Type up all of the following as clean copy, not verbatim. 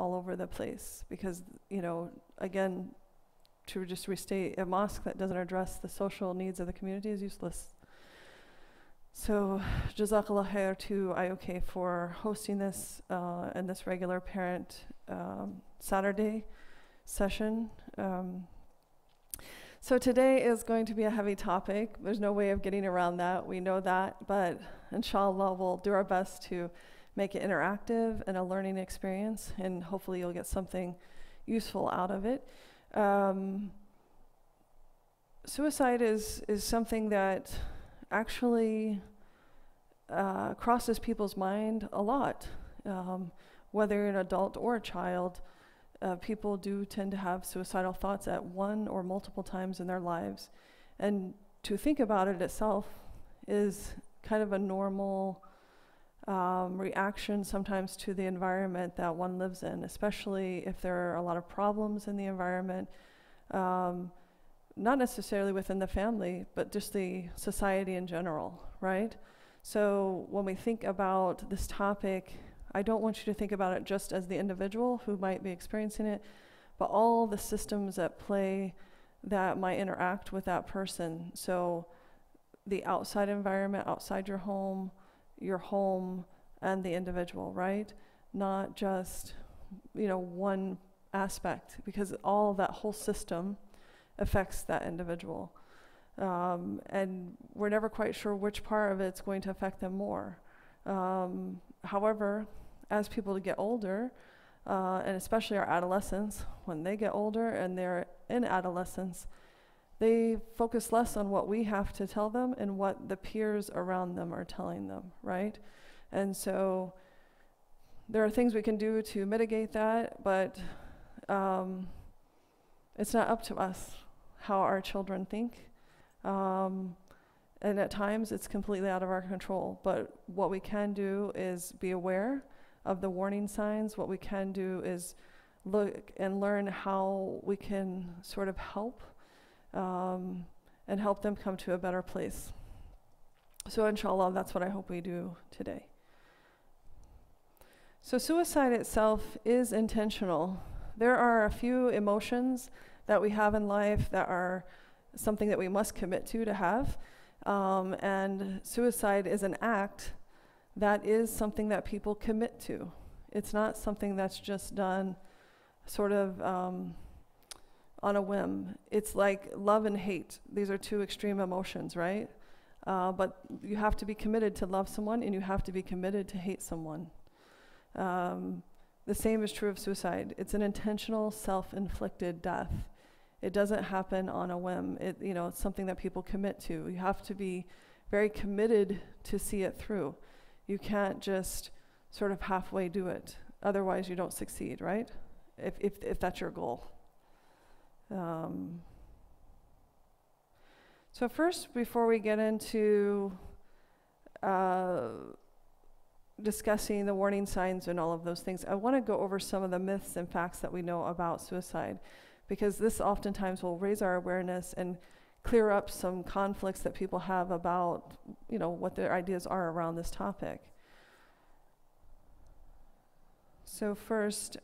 all over the place because, again, to just restate, a mosque that doesn't address the social needs of the community is useless. So, Jazakallah khair to IOK for hosting this and this regular parent Saturday session. So today is going to be a heavy topic. There's no way of getting around that. We know that, but inshallah, we'll do our best to make it interactive and a learning experience, and hopefully you'll get something useful out of it. Suicide is something that actually crosses people's mind a lot. Whether you're an adult or a child, people do tend to have suicidal thoughts at one or multiple times in their lives. And to think about it itself is kind of a normal reaction sometimes to the environment that one lives in, especially if there are a lot of problems in the environment, not necessarily within the family, but just the society in general, right? So when we think about this topic, I don't want you to think about it just as the individual who might be experiencing it, but all the systems at play that might interact with that person. So the outside environment, outside your home, and the individual, right? Not just, one aspect, because all that whole system affects that individual. And we're never quite sure which part of it's going to affect them more. However, as people get older, and especially our adolescents, when they get older and they're in adolescence, they focus less on what we have to tell them and what the peers around them are telling them, right? And so there are things we can do to mitigate that, but it's not up to us how our children think. And at times it's completely out of our control. But what we can do is be aware of the warning signs. What we can do is look and learn how we can sort of help and help them come to a better place. So inshallah, that's what I hope we do today. So suicide itself is intentional. There are a few emotions that we have in life that are something that we must commit to have. And suicide is an act that is something that people commit to. It's not something that's just done sort of on a whim. It's like love and hate. These are two extreme emotions, right? But you have to be committed to love someone, and you have to be committed to hate someone. The same is true of suicide. It's an intentional, self-inflicted death. It doesn't happen on a whim. It's something that people commit to. You have to be very committed to see it through. You can't just sort of halfway do it. Otherwise, you don't succeed, right? If that's your goal. So first, before we get into discussing the warning signs and all of those things, I want to go over some of the myths and facts that we know about suicide, because this oftentimes will raise our awareness and clear up some conflicts that people have about, what their ideas are around this topic. So first,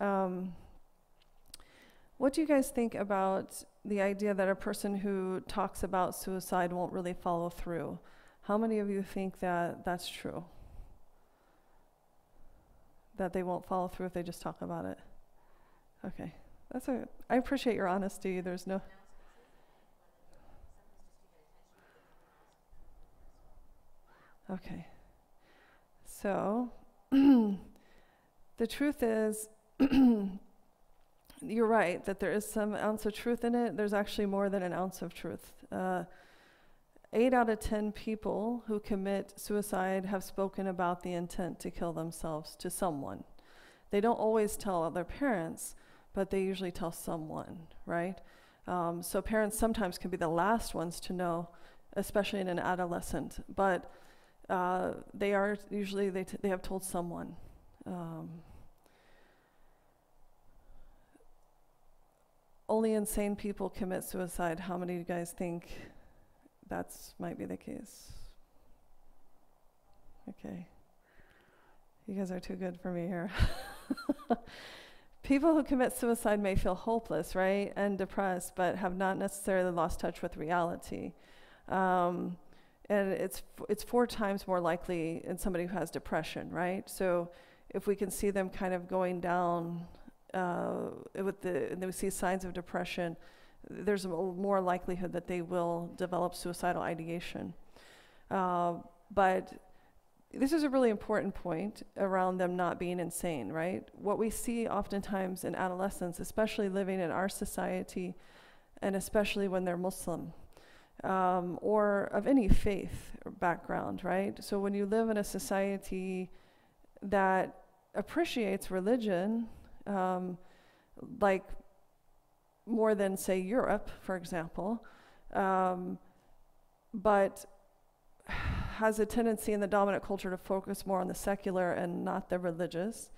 what do you guys think about the idea that a person who talks about suicide won't really follow through? How many of you think that that's true? That they won't follow through if they just talk about it? Okay. I appreciate your honesty. There's no... Okay. So, the truth is, you're right, that there is some ounce of truth in it. There's actually more than an ounce of truth. 8 out of 10 people who commit suicide have spoken about the intent to kill themselves to someone. They don't always tell their parents, but they usually tell someone, right? So parents sometimes can be the last ones to know, especially in an adolescent, but they are usually, they have told someone. Only insane people commit suicide. How many of you guys think that's might be the case? Okay. You guys are too good for me here. People who commit suicide may feel hopeless, right, and depressed, but have not necessarily lost touch with reality. And it's 4 times more likely in somebody who has depression, right? So if we can see them kind of going down and we see signs of depression, there's a more likelihood that they will develop suicidal ideation. But this is a really important point around them not being insane, right? What we see oftentimes in adolescents, especially living in our society, and especially when they're Muslim, or of any faith or background, right? So when you live in a society that appreciates religion, like more than, say, Europe, for example, but has a tendency in the dominant culture to focus more on the secular and not the religious.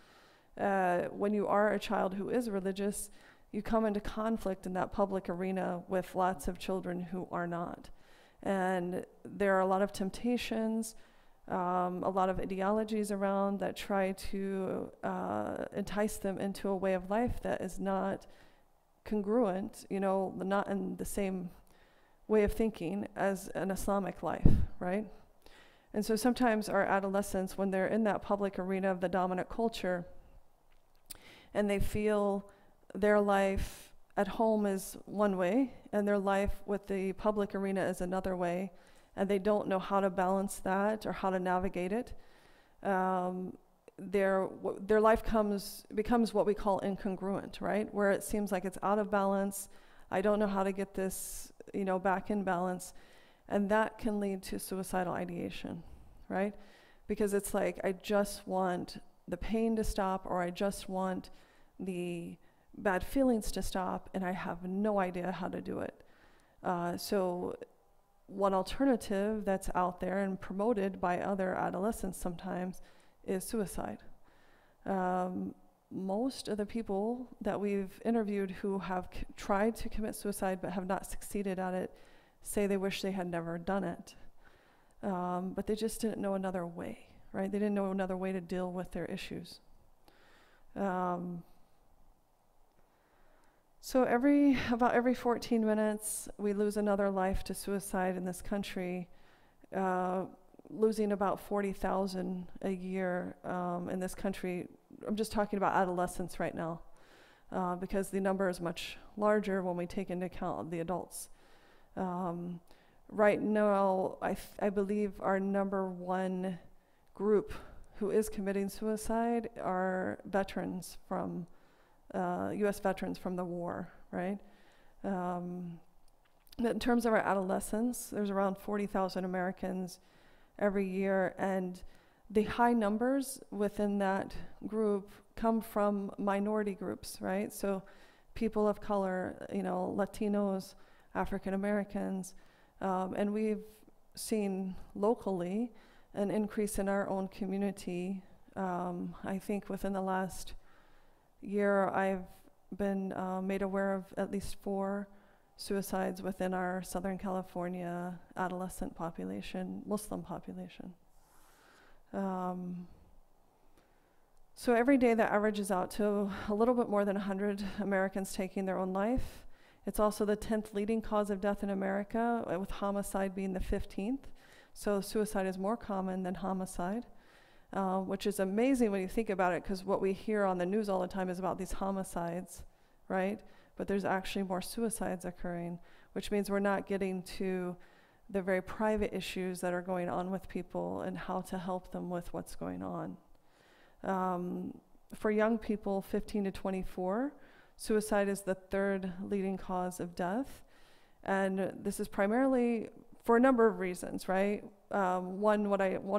When you are a child who is religious, you come into conflict in that public arena with lots of children who are not. And there are a lot of temptations, a lot of ideologies around that try to entice them into a way of life that is not congruent, not in the same way of thinking as an Islamic life, right? And so sometimes our adolescents, when they're in that public arena of the dominant culture, and they feel their life at home is one way, and their life with the public arena is another way, and they don't know how to balance that or how to navigate it, their life becomes what we call incongruent, right? Where it seems like it's out of balance. I don't know how to get this, back in balance. And that can lead to suicidal ideation, right? Because it's like, I just want the pain to stop, or I just want the bad feelings to stop, and I have no idea how to do it. So one alternative that's out there and promoted by other adolescents sometimes is suicide. Most of the people that we've interviewed who have tried to commit suicide but have not succeeded at it say they wish they had never done it. But they just didn't know another way, right? They didn't know another way to deal with their issues. So about every 14 minutes, we lose another life to suicide in this country, losing about 40,000 a year in this country. I'm just talking about adolescents right now, because the number is much larger when we take into account the adults. Right now, I believe our number one group who is committing suicide are veterans from, U.S. veterans from the war, right? In terms of our adolescents, there's around 40,000 Americans every year, and the high numbers within that group come from minority groups, right? So people of color, Latinos, African Americans, and we've seen locally an increase in our own community. I think within the last year, I've been made aware of at least 4 suicides within our Southern California adolescent population, Muslim population. So every day that averages out to a little bit more than 100 Americans taking their own life. It's also the 10th leading cause of death in America, with homicide being the 15th. So suicide is more common than homicide, which is amazing when you think about it, because what we hear on the news all the time is about these homicides, right? But there's actually more suicides occurring, which means we're not getting to the very private issues that are going on with people and how to help them with what's going on. For young people, 15 to 24, suicide is the 3rd leading cause of death. And this is primarily for a number of reasons, right? One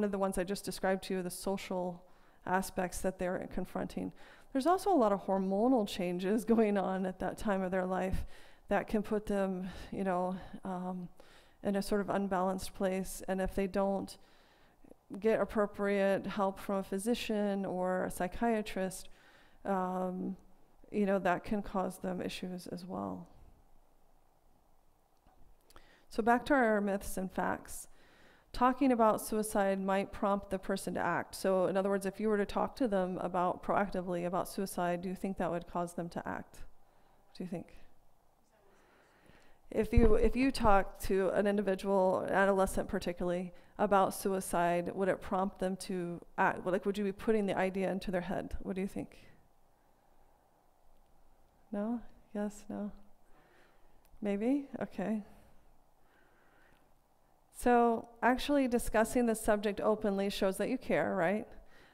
of the ones I just described to you, the social aspects that they're confronting. There's also a lot of hormonal changes going on at that time of their life that can put them, in a sort of unbalanced place. And if they don't get appropriate help from a physician or a psychiatrist, that can cause them issues as well. So back to our myths and facts. talking about suicide might prompt the person to act. So in other words, if you were to talk to them about proactively about suicide, do you think that would cause them to act? What do you think? If you talk to an individual, an adolescent particularly, about suicide, would it prompt them to act? Like, would you be putting the idea into their head? What do you think? No? Yes? No? Maybe? Okay. So actually discussing the subject openly shows that you care, right?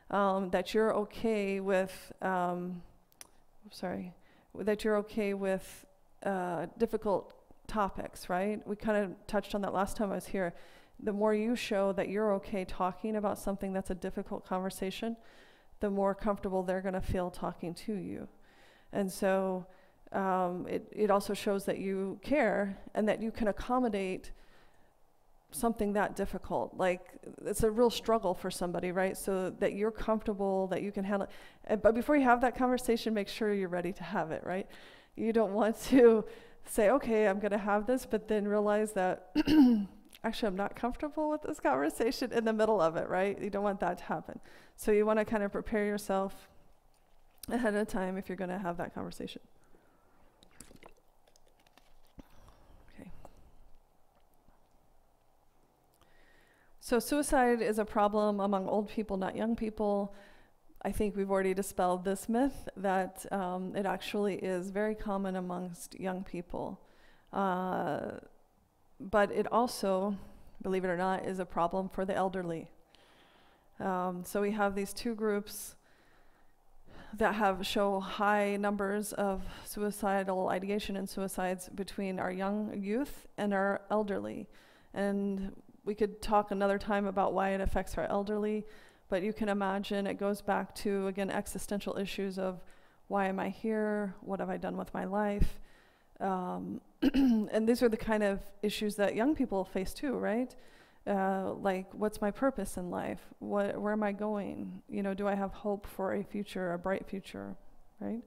That you're okay with, that you're okay with difficult topics, right? We kind of touched on that last time I was here. The more you show that you're okay talking about something that's a difficult conversation, the more comfortable they're going to feel talking to you. And so it also shows that you care and that you can accommodate something that difficult. Like, it's a real struggle for somebody, right? So that you're comfortable, that you can handle it. But before you have that conversation, make sure you're ready to have it, right? You don't want to say, okay, I'm going to have this, but then realize that actually I'm not comfortable with this conversation in the middle of it, right? You don't want that to happen. So you want to kind of prepare yourself ahead of time if you're going to have that conversation. Okay. So suicide is a problem among old people, not young people. I think we've already dispelled this myth that it actually is very common amongst young people. But it also, believe it or not, is a problem for the elderly. So we have these two groups that show high numbers of suicidal ideation and suicides between our young youth and our elderly. And we could talk another time about why it affects our elderly, but you can imagine it goes back to, again, existential issues of why am I here? What have I done with my life? And these are the kind of issues that young people face too, right? Like, what's my purpose in life? Where am I going? You know, do I have hope for a future, a bright future, right?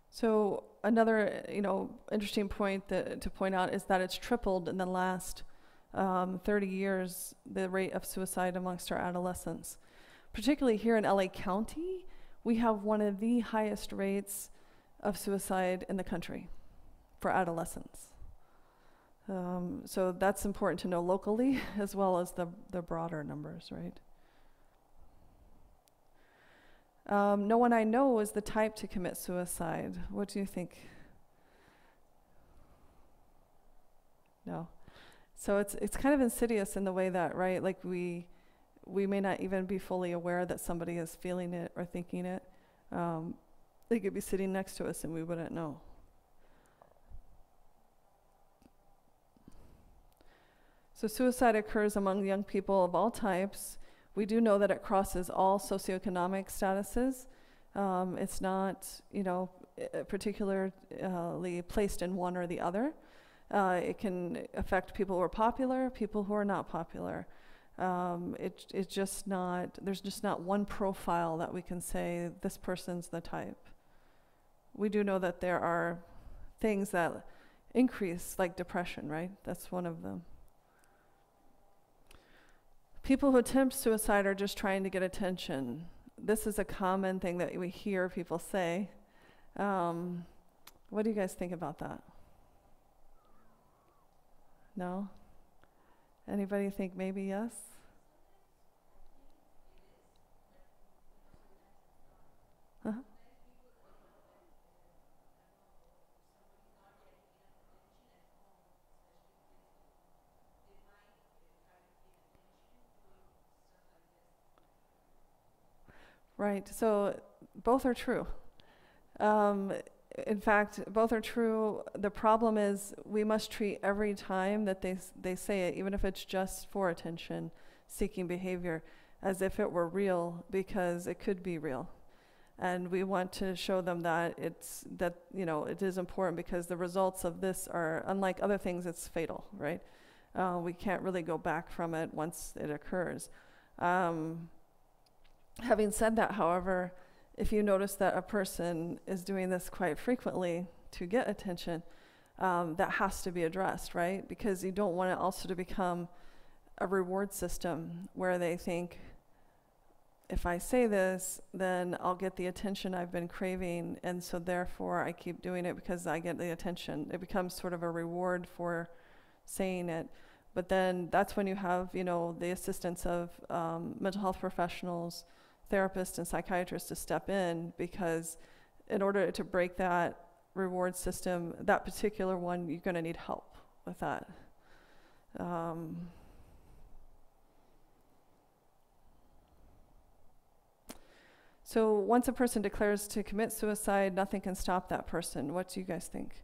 So another, interesting point to point out is that it's tripled in the last 30 years, the rate of suicide amongst our adolescents. Particularly here in LA County, we have one of the highest rates of suicide in the country for adolescents. So that's important to know locally as well as the broader numbers, right? No one I know is the type to commit suicide. What do you think? No. So it's kind of insidious in the way that, right, like we may not even be fully aware that somebody is feeling it or thinking it. They could be sitting next to us and we wouldn't know. So suicide occurs among young people of all types. We do know that it crosses all socioeconomic statuses. It's not, particularly placed in one or the other. It can affect people who are popular, people who are not popular. It's just not, there's just not one profile that we can say this person's the type. We do know that there are things that increase, like depression, right? That's one of them. People who attempt suicide are just trying to get attention. This is a common thing that we hear people say. What do you guys think about that? No? Anybody think maybe yes? Uh-huh. Right, so both are true. In fact, both are true. The problem is we must treat every time that they say it, even if it's just for attention-seeking behavior, as if it were real, because it could be real. And we want to show them that it is important, because the results of this are, unlike other things, it's fatal, right? We can't really go back from it once it occurs. Having said that, however, if you notice that a person is doing this quite frequently to get attention, that has to be addressed, right? Because you don't want it also to become a reward system where they think, if I say this, then I'll get the attention I've been craving, and so therefore I keep doing it because I get the attention. It becomes sort of a reward for saying it. But then that's when you have, the assistance of mental health professionals, therapists, and psychiatrists to step in, because in order to break that reward system, that particular one, you're going to need help with that. So once a person declares to commit suicide, nothing can stop that person. What do you guys think?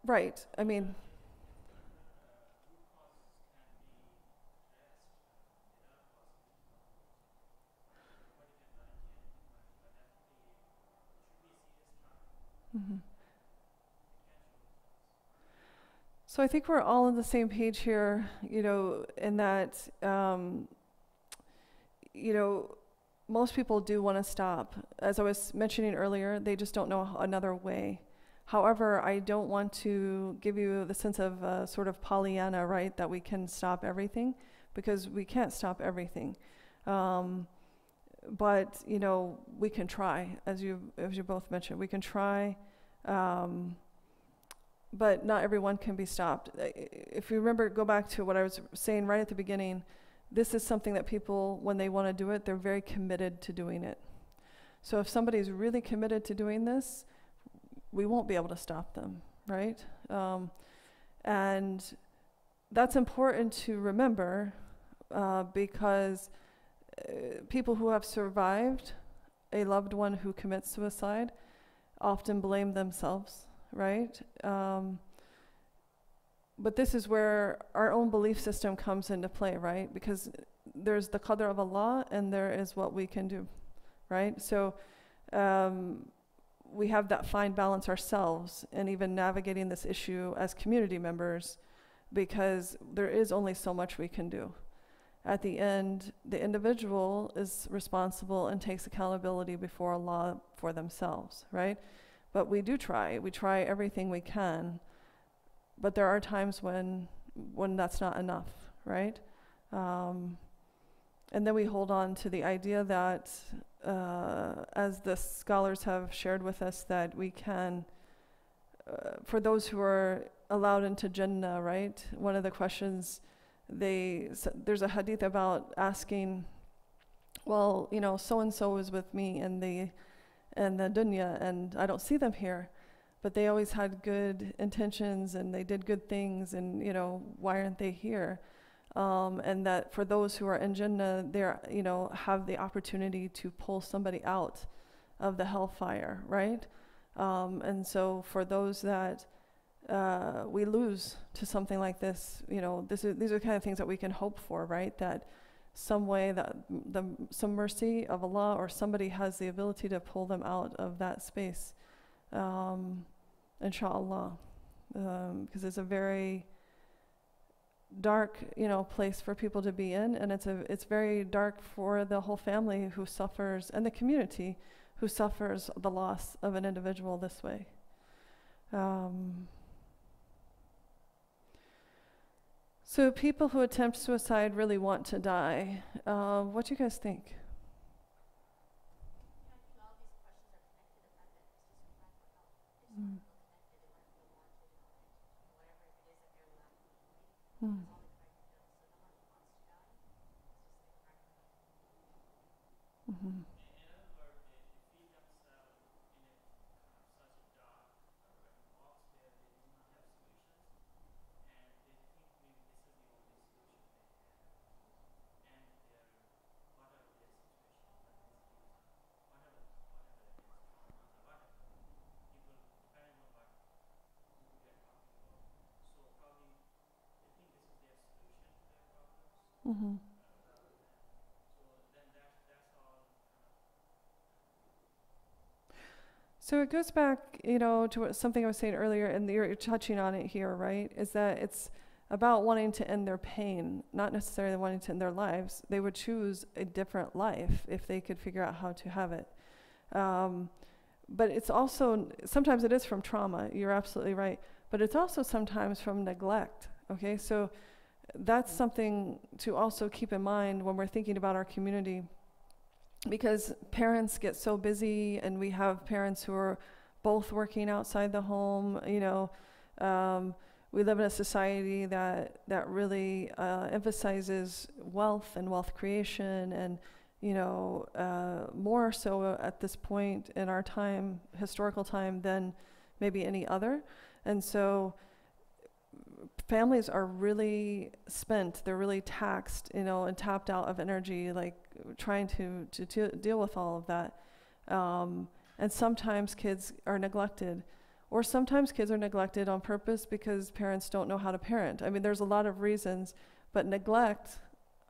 Right. I mean, mhm. So I think we're all on the same page here, in that, most people do want to stop. As I was mentioning earlier, they just don't know another way. However, I don't want to give you the sense of sort of Pollyanna, right, that we can stop everything, because we can't stop everything. But, we can try, as you both mentioned. We can try, but not everyone can be stopped. If you remember, go back to what I was saying right at the beginning, this is something that people, when they want to do it, they're very committed to doing it. So if somebody's really committed to doing this, we won't be able to stop them, right? And that's important to remember, because people who have survived a loved one who commits suicide often blame themselves, right? But this is where our own belief system comes into play, right? Because there's the qadr of Allah and there is what we can do, right? So we have that fine balance ourselves, and even navigating this issue as community members, because there is only so much we can do. At the end, the individual is responsible and takes accountability before Allah for themselves, right? But we do try. We try everything we can. But there are times when that's not enough, right? And then we hold on to the idea that, as the scholars have shared with us, that we can, for those who are allowed into Jannah, right? One of the questions, there's a hadith about asking, well, so-and-so is with me in the dunya, and I don't see them here. But they always had good intentions and they did good things, and why aren't they here? And that for those who are in Jannah, they're have the opportunity to pull somebody out of the hellfire, right? And so for those that we lose to something like this, these are the kind of things that we can hope for, right? That some way that some mercy of Allah or somebody has the ability to pull them out of that space. Inshallah, because it's a very dark, place for people to be in, and it's very dark for the whole family who suffers, and the community who suffers the loss of an individual this way. So people who attempt suicide really want to die. What do you guys think? Mm. Mm. Mm-hmm. Mm-hmm. So it goes back, you know, to something I was saying earlier, and you're touching on it here, right? Is that it's about wanting to end their pain, not necessarily wanting to end their lives. They would choose a different life if they could figure out how to have it. But it's also, sometimes it is from trauma, you're absolutely right, but it's also sometimes from neglect, okay? So that's something to also keep in mind when we're thinking about our community, because parents get so busy, and we have parents who are both working outside the home, you know. We live in a society that really emphasizes wealth and wealth creation, and you know, more so at this point in our time, historical time, than maybe any other. And so families are really spent, they're really taxed, you know, and tapped out of energy, like trying to deal with all of that. And sometimes kids are neglected, or sometimes kids are neglected on purpose because parents don't know how to parent. I mean, there's a lot of reasons, but neglect,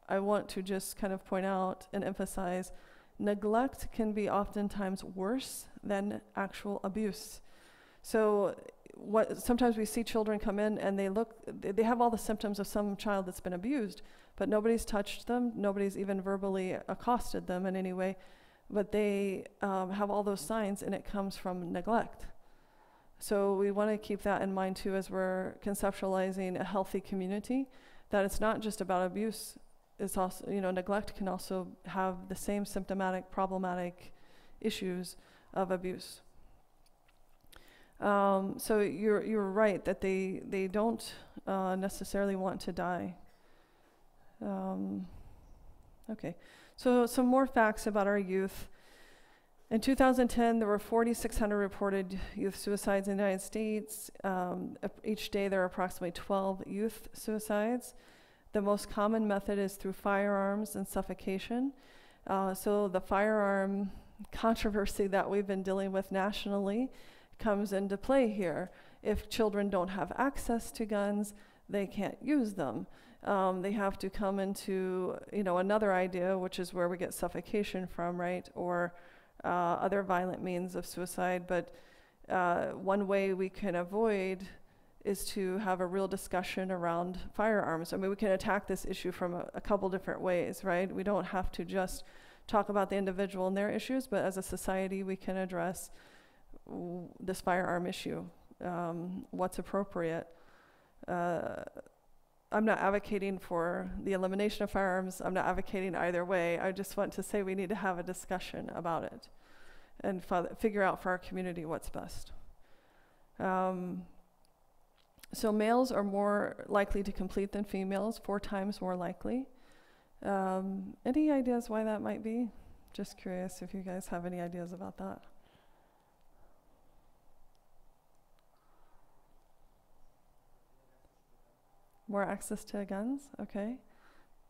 I want to just kind of point out and emphasize, neglect can be oftentimes worse than actual abuse. So sometimes we see children come in and they have all the symptoms of some child that's been abused, but nobody's touched them, nobody's even verbally accosted them in any way, but they have all those signs, and it comes from neglect. So we want to keep that in mind too as we're conceptualizing a healthy community, that it's not just about abuse. It's also, you know, neglect can also have the same symptomatic, problematic issues of abuse. So you're right that they don't necessarily want to die. Okay, so some more facts about our youth. In 2010, there were 4,600 reported youth suicides in the United States. Each day, there are approximately 12 youth suicides. The most common method is through firearms and suffocation. So the firearm controversy that we've been dealing with nationally comes into play here. If children don't have access to guns, they can't use them. They have to come into, you know, another idea, which is where we get suffocation from, right? Or other violent means of suicide. But one way we can avoid is to have a real discussion around firearms. I mean, we can attack this issue from a couple different ways, right? We don't have to just talk about the individual and their issues, but as a society, we can address this firearm issue, what's appropriate. I'm not advocating for the elimination of firearms. I'm not advocating either way. I just want to say we need to have a discussion about it and figure out for our community what's best. So males are more likely to complete than females, 4 times more likely. Any ideas why that might be? Just curious if you guys have any ideas about that. More access to guns? Okay.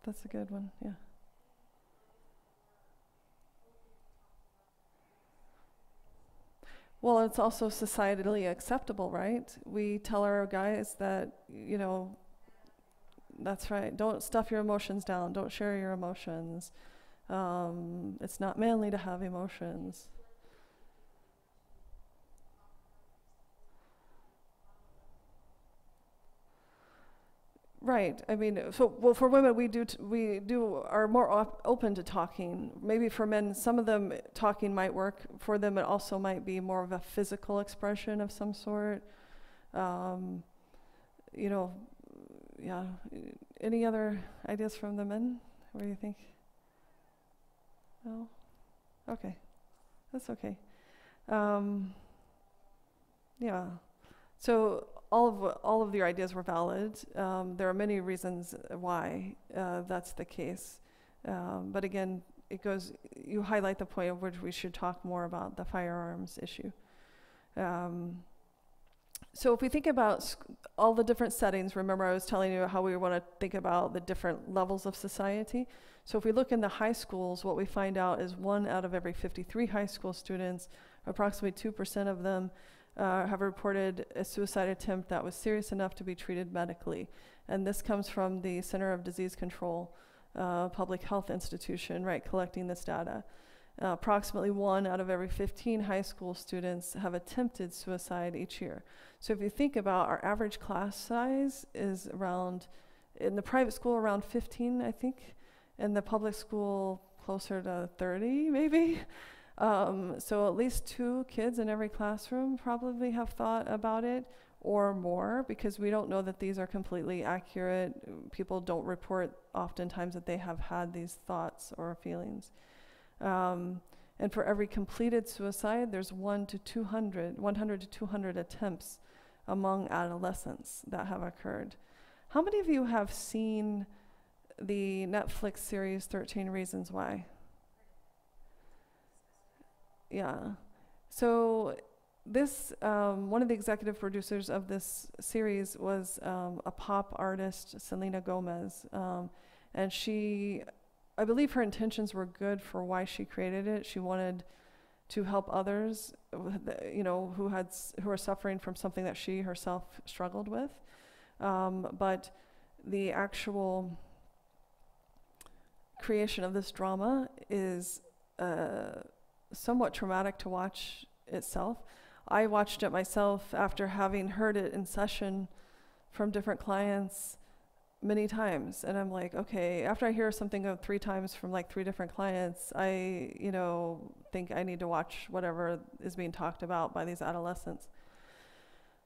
That's a good one, yeah. Well, it's also societally acceptable, right? We tell our guys that, you know, that's right, don't stuff your emotions down, don't share your emotions. It's not manly to have emotions. Right. I mean, well, for women, we are more open to talking. Maybe for men, some of them talking might work. For them, it also might be more of a physical expression of some sort. You know, yeah. Any other ideas from the men? What do you think? No? Okay. That's okay. Yeah. So all of your ideas were valid. There are many reasons why that's the case. But again, you highlight the point of which we should talk more about the firearms issue. So if we think about all the different settings, remember I was telling you how we want to think about the different levels of society. So if we look in the high schools, what we find out is 1 out of every 53 high school students, approximately 2% of them, have reported a suicide attempt that was serious enough to be treated medically. And this comes from the Center of Disease Control, public health institution, right, collecting this data. Approximately 1 out of every 15 high school students have attempted suicide each year. So if you think about our average class size is around, in the private school around 15, I think, in the public school closer to 30 maybe. So at least 2 kids in every classroom probably have thought about it or more, because we don't know that these are completely accurate. People don't report oftentimes that they have had these thoughts or feelings. And for every completed suicide, there's 100 to 200 attempts among adolescents that have occurred. How many of you have seen the Netflix series 13 Reasons Why? Yeah. So this, one of the executive producers of this series was a pop artist, Selena Gomez. And she, I believe her intentions were good for why she created it. She wanted to help others, you know, who are suffering from something that she herself struggled with. But the actual creation of this drama is somewhat traumatic to watch itself. I watched it myself after having heard it in session from different clients many times, and I'm like, okay, after I hear something 3 times from like 3 different clients, I, you know, think I need to watch whatever is being talked about by these adolescents.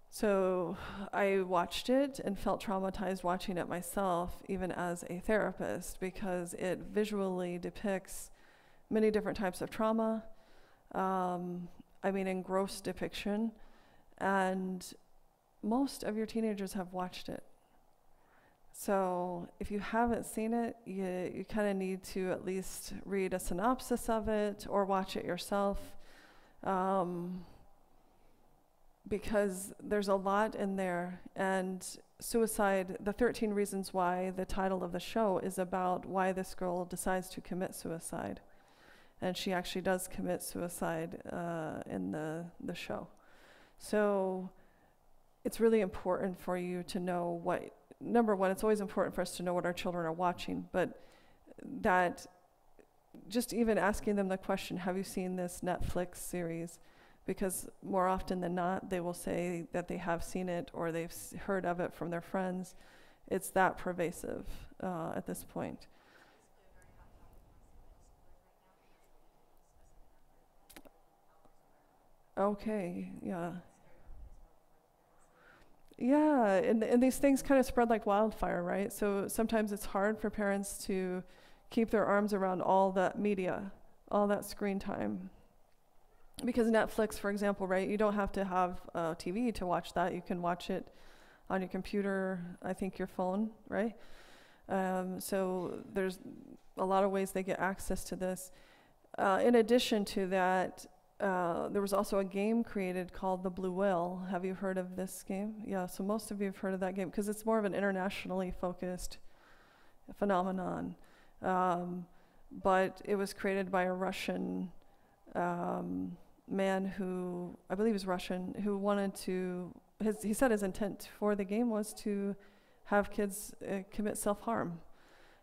So I watched it and felt traumatized watching it myself, even as a therapist, because it visually depicts many different types of trauma, I mean, in gross depiction, and most of your teenagers have watched it. So if you haven't seen it, you kind of need to at least read a synopsis of it or watch it yourself, because there's a lot in there. And suicide, the 13 Reasons Why, the title of the show, is about why this girl decides to commit suicide. And she actually does commit suicide in the show. So it's really important for you to know what, number one, it's always important for us to know what our children are watching, but that just even asking them the question, have you seen this Netflix series? Because more often than not, they will say that they have seen it or they've heard of it from their friends. It's that pervasive at this point. Okay, yeah. Yeah, and these things kind of spread like wildfire, right? So sometimes it's hard for parents to keep their arms around all that media, all that screen time. Because Netflix, for example, right, you don't have to have a TV to watch that. You can watch it on your computer, I think your phone, right? So there's a lot of ways they get access to this. In addition to that, there was also a game created called The Blue Whale. Have you heard of this game? Yeah, so most of you have heard of that game because it's more of an internationally focused phenomenon. But it was created by a Russian man who, I believe is Russian, who wanted to, he said his intent for the game was to have kids commit self-harm.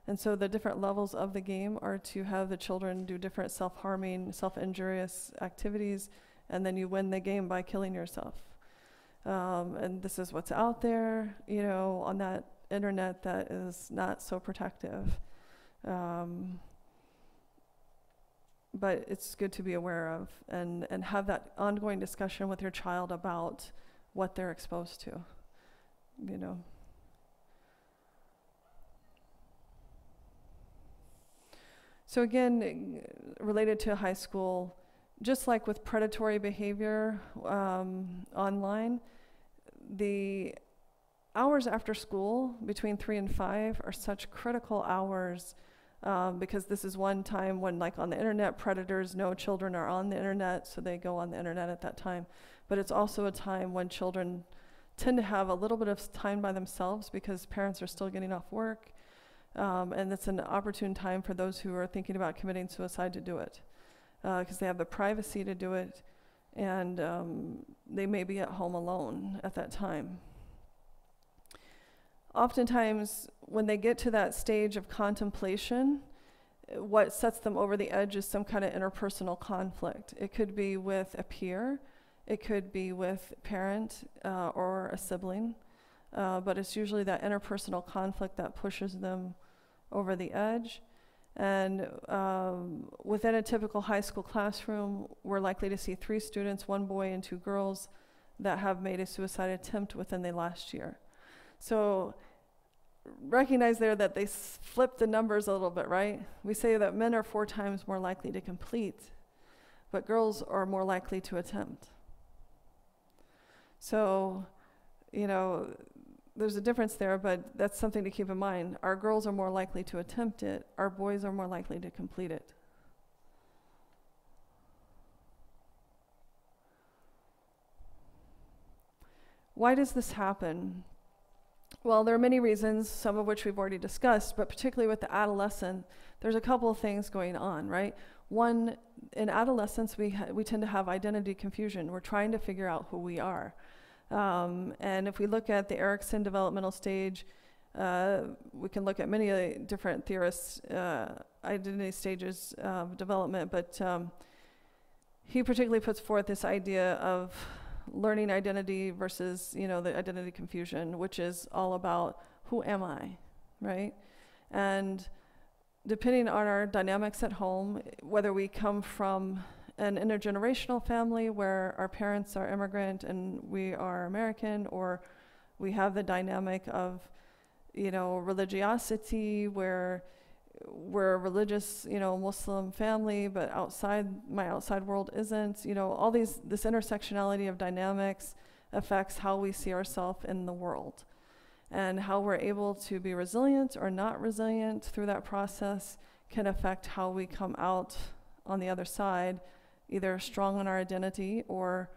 And so the different levels of the game are to have the children do different self-harming, self-injurious activities, and then you win the game by killing yourself. And this is what's out there, you know, on that internet that is not so protective. But it's good to be aware of and have that ongoing discussion with your child about what they're exposed to, you know. So again, related to high school, just like with predatory behavior online, the hours after school between 3 and 5 are such critical hours because this is one time when, like on the internet, predators know children are on the internet, so they go on the internet at that time. But it's also a time when children tend to have a little bit of time by themselves because parents are still getting off work. And it's an opportune time for those who are thinking about committing suicide to do it because they have the privacy to do it, and they may be at home alone at that time. Oftentimes, when they get to that stage of contemplation, what sets them over the edge is some kind of interpersonal conflict. It could be with a peer, it could be with a parent or a sibling, but it's usually that interpersonal conflict that pushes them over the edge. And within a typical high school classroom, we're likely to see 3 students, 1 boy and 2 girls, that have made a suicide attempt within the last year. So recognize there that they flip the numbers a little bit, right? We say that men are 4 times more likely to complete, but girls are more likely to attempt. So, you know, there's a difference there, but that's something to keep in mind. Our girls are more likely to attempt it. Our boys are more likely to complete it. Why does this happen? Well, there are many reasons, some of which we've already discussed, but particularly with the adolescent, there's a couple of things going on, right? One, in adolescence, we tend to have identity confusion. We're trying to figure out who we are. And if we look at the Erikson developmental stage, we can look at many different theorists' identity stages of development, but he particularly puts forth this idea of learning identity versus, you know, the identity confusion, which is all about who am I, right? And depending on our dynamics at home, whether we come from an intergenerational family where our parents are immigrant and we are American, or we have the dynamic of, you know, religiosity where we're a religious, you know, Muslim family, but my outside world isn't, you know, all this intersectionality of dynamics affects how we see ourselves in the world. And how we're able to be resilient or not resilient through that process can affect how we come out on the other side, either strong in our identity or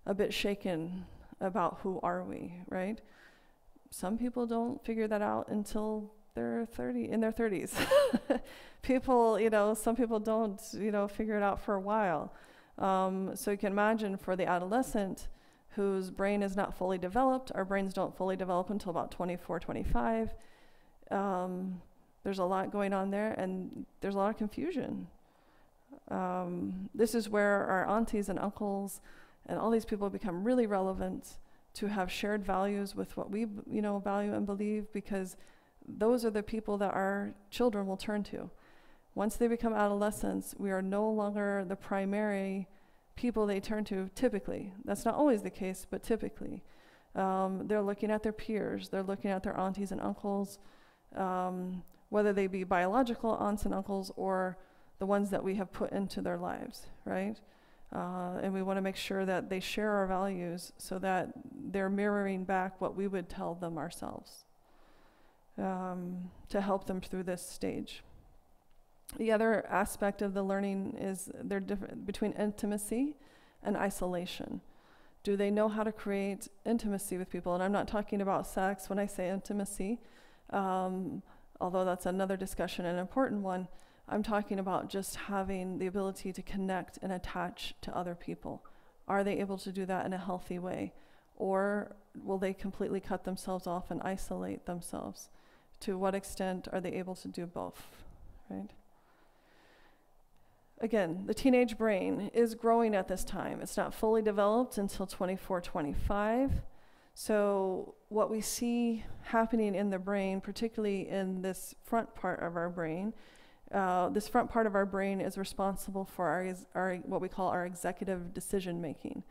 a bit shaken about who are we, right? Some people don't figure that out until they're in their 30s. People, you know, some people don't, you know, figure it out for a while. So you can imagine for the adolescent whose brain is not fully developed, our brains don't fully develop until about 24, 25. There's a lot going on there, and there's a lot of confusion. This is where our aunties and uncles and all these people become really relevant to have shared values with what we, you know, value and believe, because those are the people that our children will turn to. Once they become adolescents, we are no longer the primary people they turn to, typically. That's not always the case, but typically. They're looking at their peers, they're looking at their aunties and uncles, whether they be biological aunts and uncles or the ones that we have put into their lives, right? And we want to make sure that they share our values so that they're mirroring back what we would tell them ourselves, to help them through this stage. The other aspect of the learning is they're different between intimacy and isolation. Do they know how to create intimacy with people? And I'm not talking about sex when I say intimacy, although that's another discussion, an important one. I'm talking about just having the ability to connect and attach to other people. Are they able to do that in a healthy way? Or will they completely cut themselves off and isolate themselves? To what extent are they able to do both, right? Again, the teenage brain is growing at this time. It's not fully developed until 24, 25. So what we see happening in the brain, particularly in this front part of our brain, this front part of our brain is responsible for our what we call our executive decision making,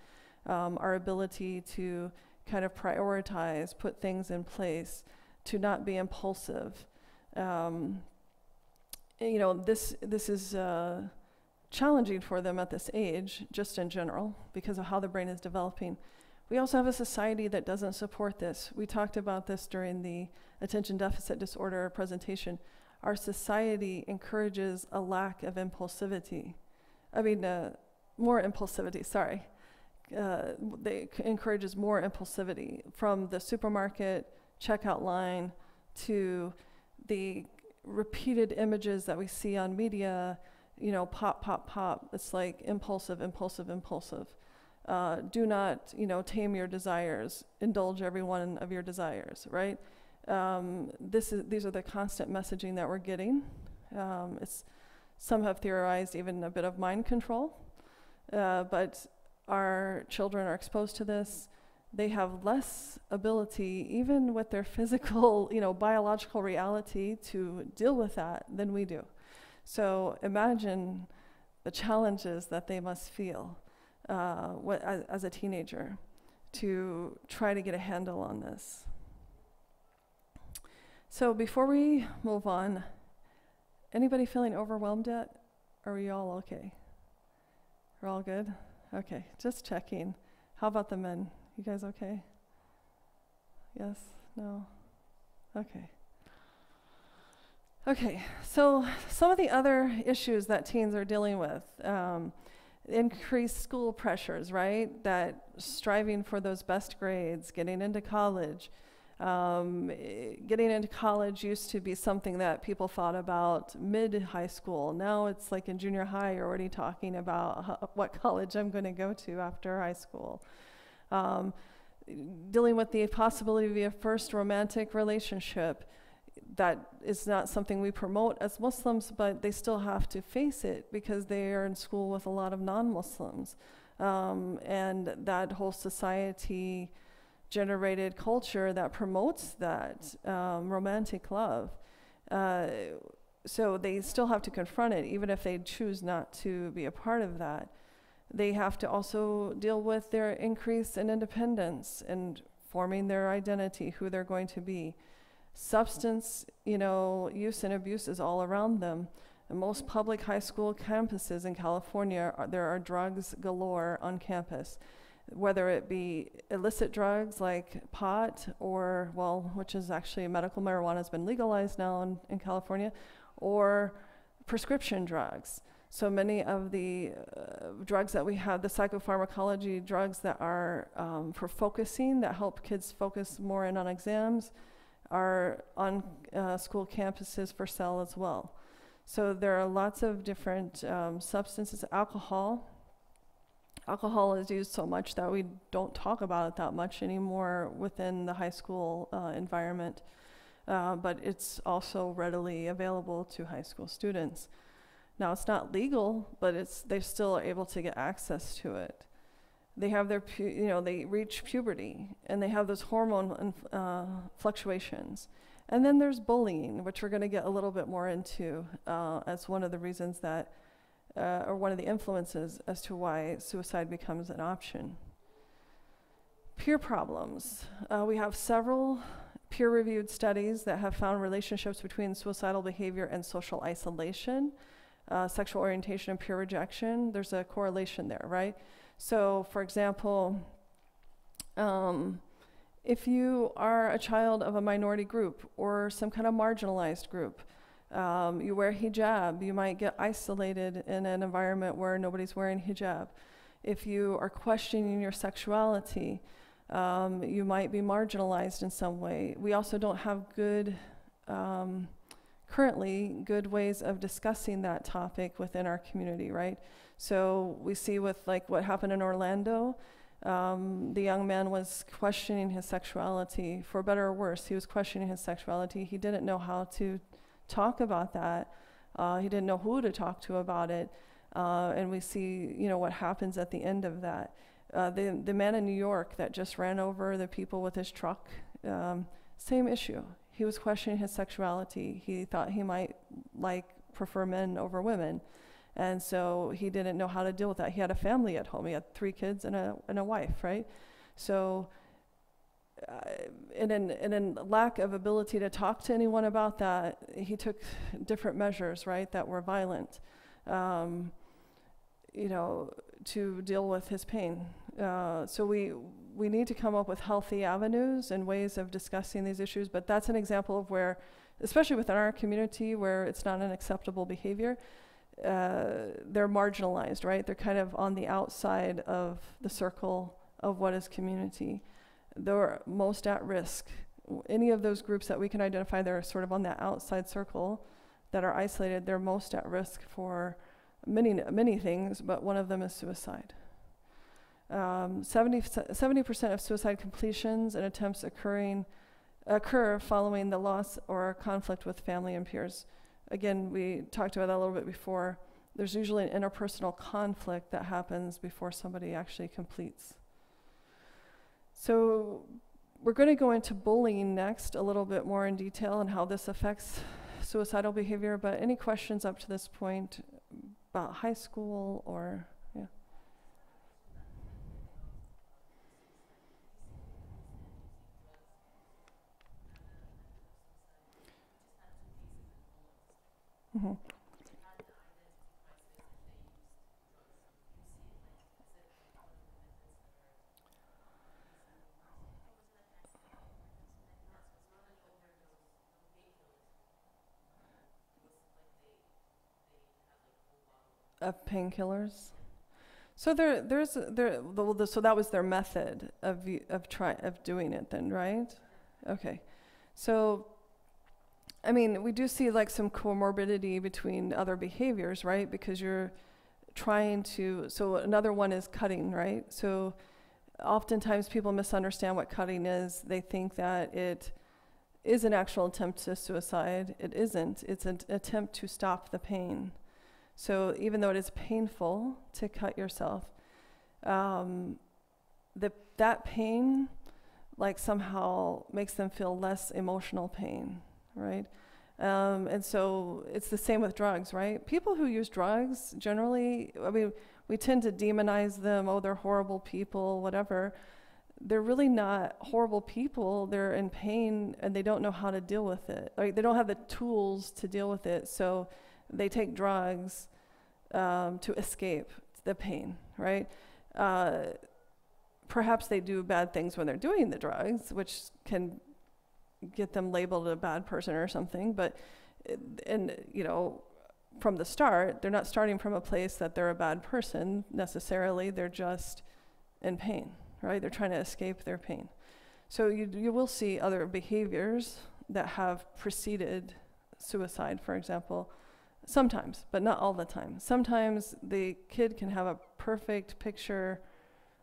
our ability to kind of prioritize, put things in place, to not be impulsive. You know, this is challenging for them at this age, just in general, because of how the brain is developing. We also have a society that doesn't support this. We talked about this during the attention deficit disorder presentation. Our society encourages a lack of impulsivity. More impulsivity, sorry. They encourages more impulsivity, from the supermarket checkout line to the repeated images that we see on media, you know, pop, pop, pop. It's like impulsive, impulsive, impulsive. Do not, you know, tame your desires. Indulge every one of your desires, right? These are the constant messaging that we're getting. It's Some have theorized even a bit of mind control, but our children are exposed to this. They have less ability, even with their physical, biological reality, to deal with that than we do. So imagine the challenges that they must feel as a teenager to try to get a handle on this. So before we move on, anybody feeling overwhelmed yet? Are we all okay? We're all good? Okay, just checking. How about the men? You guys okay? Yes? No? Okay. Okay, so some of the other issues that teens are dealing with, increased school pressures, right? That striving for those best grades, getting into college. Getting into college used to be something that people thought about mid-high school. Now it's like in junior high, you're already talking about what college I'm going to go to after high school. Dealing with the possibility of a first romantic relationship. That is not something we promote as Muslims, but they still have to face it because they are in school with a lot of non-Muslims. And that whole society generated culture that promotes that romantic love. So they still have to confront it, even if they choose not to be a part of that. They have to also deal with their increase in independence and forming their identity, who they're going to be. Substance, use and abuse is all around them. In most public high school campuses in California, there are drugs galore on campus, whether it be illicit drugs like pot or, which is actually medical marijuana has been legalized now in California, or prescription drugs. So many of the drugs that we have, the psychopharmacology drugs that are for focusing, that help kids focus more in on exams, are on school campuses for sale as well. So there are lots of different substances. Alcohol is used so much that we don't talk about it that much anymore within the high school environment, but it's also readily available to high school students. Now it's not legal, but they're still able to get access to it. They have they reach puberty, and they have those hormone fluctuations. And then there's bullying, which we're going to get a little bit more into as one of the reasons that, or one of the influences as to why suicide becomes an option. Peer problems. We have several peer-reviewed studies that have found relationships between suicidal behavior and social isolation, sexual orientation, and peer rejection. There's a correlation there, right? So, for example, if you are a child of a minority group or some kind of marginalized group, you wear hijab, you might get isolated in an environment where nobody's wearing hijab. If you are questioning your sexuality, you might be marginalized in some way. We also don't have currently good ways of discussing that topic within our community, right? So we see with what happened in Orlando, the young man was questioning his sexuality, for better or worse. He was questioning his sexuality. He didn't know how to talk about that. He didn't know who to talk to about it. And we see, what happens at the end of that. The man in New York that just ran over the people with his truck, same issue. He was questioning his sexuality. He thought he might prefer men over women. And so he didn't know how to deal with that. He had a family at home. He had 3 kids and a wife, right? So, and in lack of ability to talk to anyone about that, he took different measures, right, that were violent, to deal with his pain. So we need to come up with healthy avenues and ways of discussing these issues, but that's an example of where, especially within our community, where it's not an acceptable behavior, they're marginalized, right? They're kind of on the outside of the circle of what is community. They're most at risk. Any of those groups that we can identify that are sort of on that outside circle that are isolated, they're most at risk for many things, but one of them is suicide. 70% of suicide completions and attempts occur following the loss or conflict with family and peers. again, we talked about that a little bit before. There's usually an interpersonal conflict that happens before somebody actually completes. So we're going to go into bullying next a little bit more in detail and how this affects suicidal behavior, but any questions up to this point about high school or, yeah? Mm-hmm. Of painkillers. So so that was their method of doing it then, right? Okay. So, I mean, we do see like some comorbidity between other behaviors, right? Because you're trying to, so another one is cutting, right? So oftentimes people misunderstand what cutting is. They think that it is an actual attempt to suicide. It isn't. It's an attempt to stop the pain. So even though it is painful to cut yourself, that pain like somehow makes them feel less emotional pain, right? And so it's the same with drugs, right? People who use drugs generally, I mean, we tend to demonize them. Oh, they're horrible people, whatever. They're really not horrible people. They're in pain and they don't know how to deal with it. Like they don't have the tools to deal with it. So they take drugs to escape the pain, right? Perhaps they do bad things when they're doing the drugs, which can get them labeled a bad person or something. But, from the start, they're not starting from a place that they're a bad person necessarily. They're just in pain, right? They're trying to escape their pain. So you will see other behaviors that have preceded suicide, for example, sometimes, but not all the time. Sometimes the kid can have a perfect picture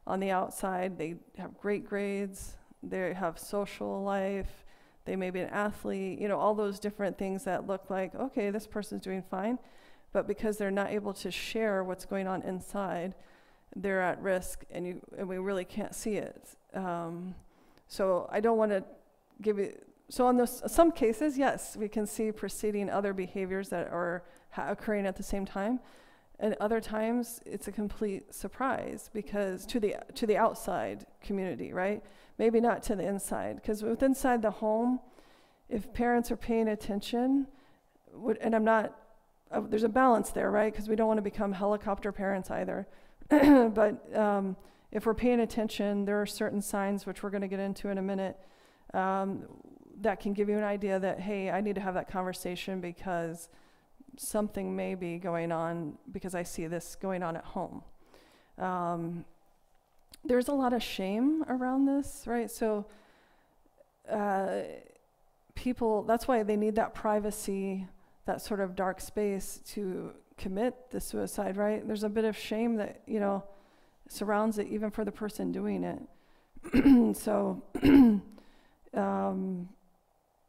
on the outside. They have great grades. They have social life. They may be an athlete, all those different things that look like, okay, this person's doing fine. But because they're not able to share what's going on inside, they're at risk, and we really can't see it. So I don't want to give you. So on some cases, yes, we can see preceding other behaviors that are occurring at the same time, and other times it's a complete surprise because to the outside community, right? Maybe not to the inside, because inside the home, if parents are paying attention, there's a balance there, right? Because we don't want to become helicopter parents either. But if we're paying attention, there are certain signs, which we're going to get into in a minute, that can give you an idea that, hey, I need to have that conversation because something may be going on because I see this going on at home. There's a lot of shame around this, right? So people, that's why they need that privacy, that sort of dark space to commit the suicide, right? There's a bit of shame that, surrounds it even for the person doing it. So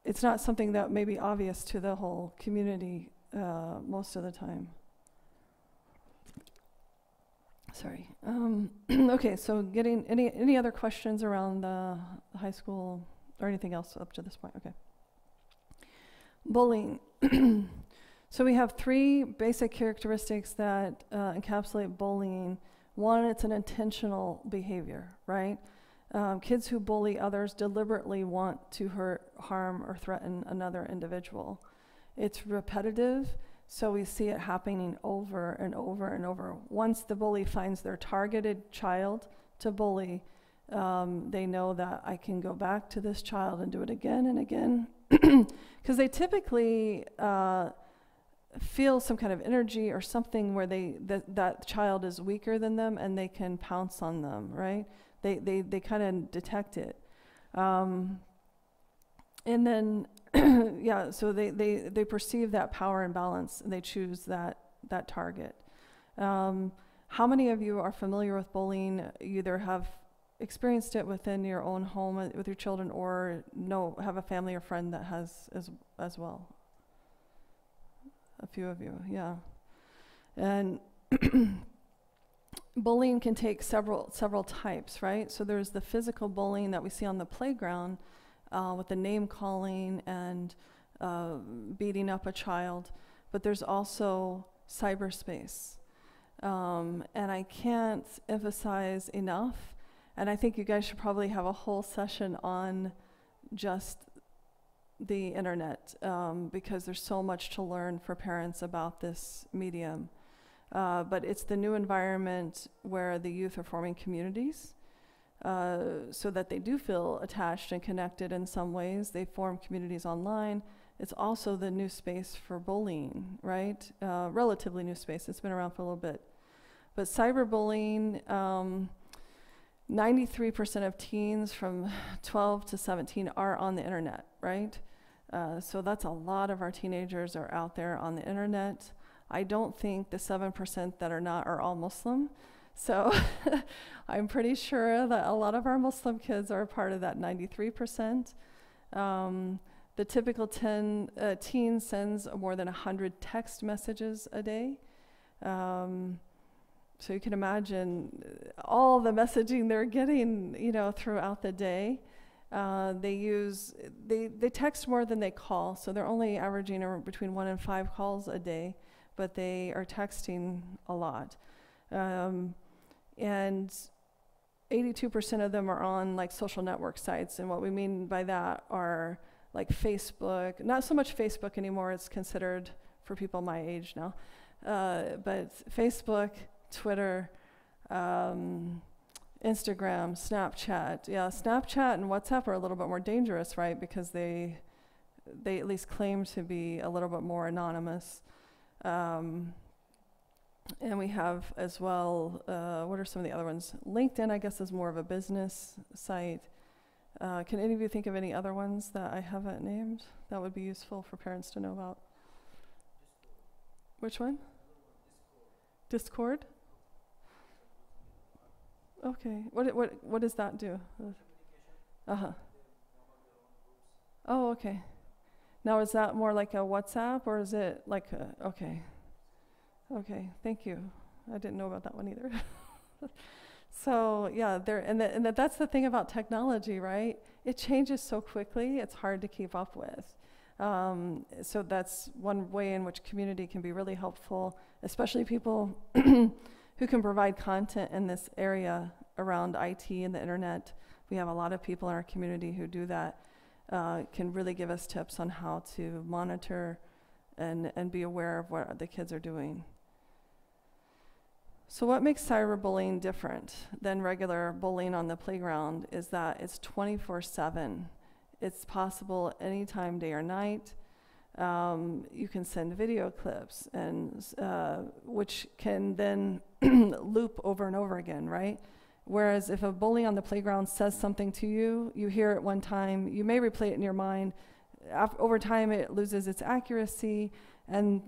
it's not something that may be obvious to the whole community most of the time. Sorry. Okay, so getting any other questions around the high school or anything else up to this point? Okay. Bullying. So we have three basic characteristics that encapsulate bullying. One, it's an intentional behavior, right? Kids who bully others deliberately want to hurt, harm, or threaten another individual. It's repetitive, so we see it happening over and over and over. Once the bully finds their targeted child to bully, they know that I can go back to this child and do it again and again. Because they typically feel some kind of energy or something where that child is weaker than them and they can pounce on them, right? They kind of detect it. And then, so they perceive that power imbalance and they choose that target. How many of you are familiar with bullying? You either have experienced it within your own home with your children or have a family or friend that has as well? a few of you, yeah. And bullying can take several types, right? So there's the physical bullying that we see on the playground with the name calling and beating up a child, but there's also cyberspace. And I can't emphasize enough, and I think you guys should probably have a whole session on just the internet, because there's so much to learn for parents about this medium. But it's the new environment where the youth are forming communities so that they do feel attached and connected in some ways. They form communities online. It's also the new space for bullying, right? Relatively new space. It's been around for a little bit. But cyberbullying, 93% of teens from 12 to 17 are on the internet, right? So that's a lot of our teenagers are out there on the internet. I don't think the 7% that are not are all Muslim. So I'm pretty sure that a lot of our Muslim kids are part of that 93%. The typical teen sends more than 100 text messages a day. So you can imagine all the messaging they're getting, throughout the day. They text more than they call, so they're only averaging between 1 and 5 calls a day, but they are texting a lot. And 82% of them are on like social network sites, and what we mean by that are like Facebook, not so much Facebook anymore, it's considered for people my age now, but Facebook, Twitter, Instagram, Snapchat. Yeah, Snapchat and WhatsApp are a little bit more dangerous, right? Because they at least claim to be a little bit more anonymous. And we have as well, what are some of the other ones? LinkedIn, I guess, is more of a business site. Can any of you think of any other ones that I haven't named that would be useful for parents to know about? Which one? Discord? Okay. What does that do? Uh-huh. Oh, okay. Now, is that more like a WhatsApp, or is it like a, okay. Okay, thank you. I didn't know about that one either. So, yeah, that's the thing about technology, right? It changes so quickly, it's hard to keep up with. So that's one way in which community can be really helpful, especially people who can provide content in this area around IT and the internet. We have a lot of people in our community who do that, can really give us tips on how to monitor and be aware of what the kids are doing. So what makes cyberbullying different than regular bullying on the playground is that it's 24/7. It's possible anytime, day or night. You can send video clips, and which can then loop over and over again, right? Whereas if a bully on the playground says something to you, you hear it one time, you may replay it in your mind. Over time, it loses its accuracy, and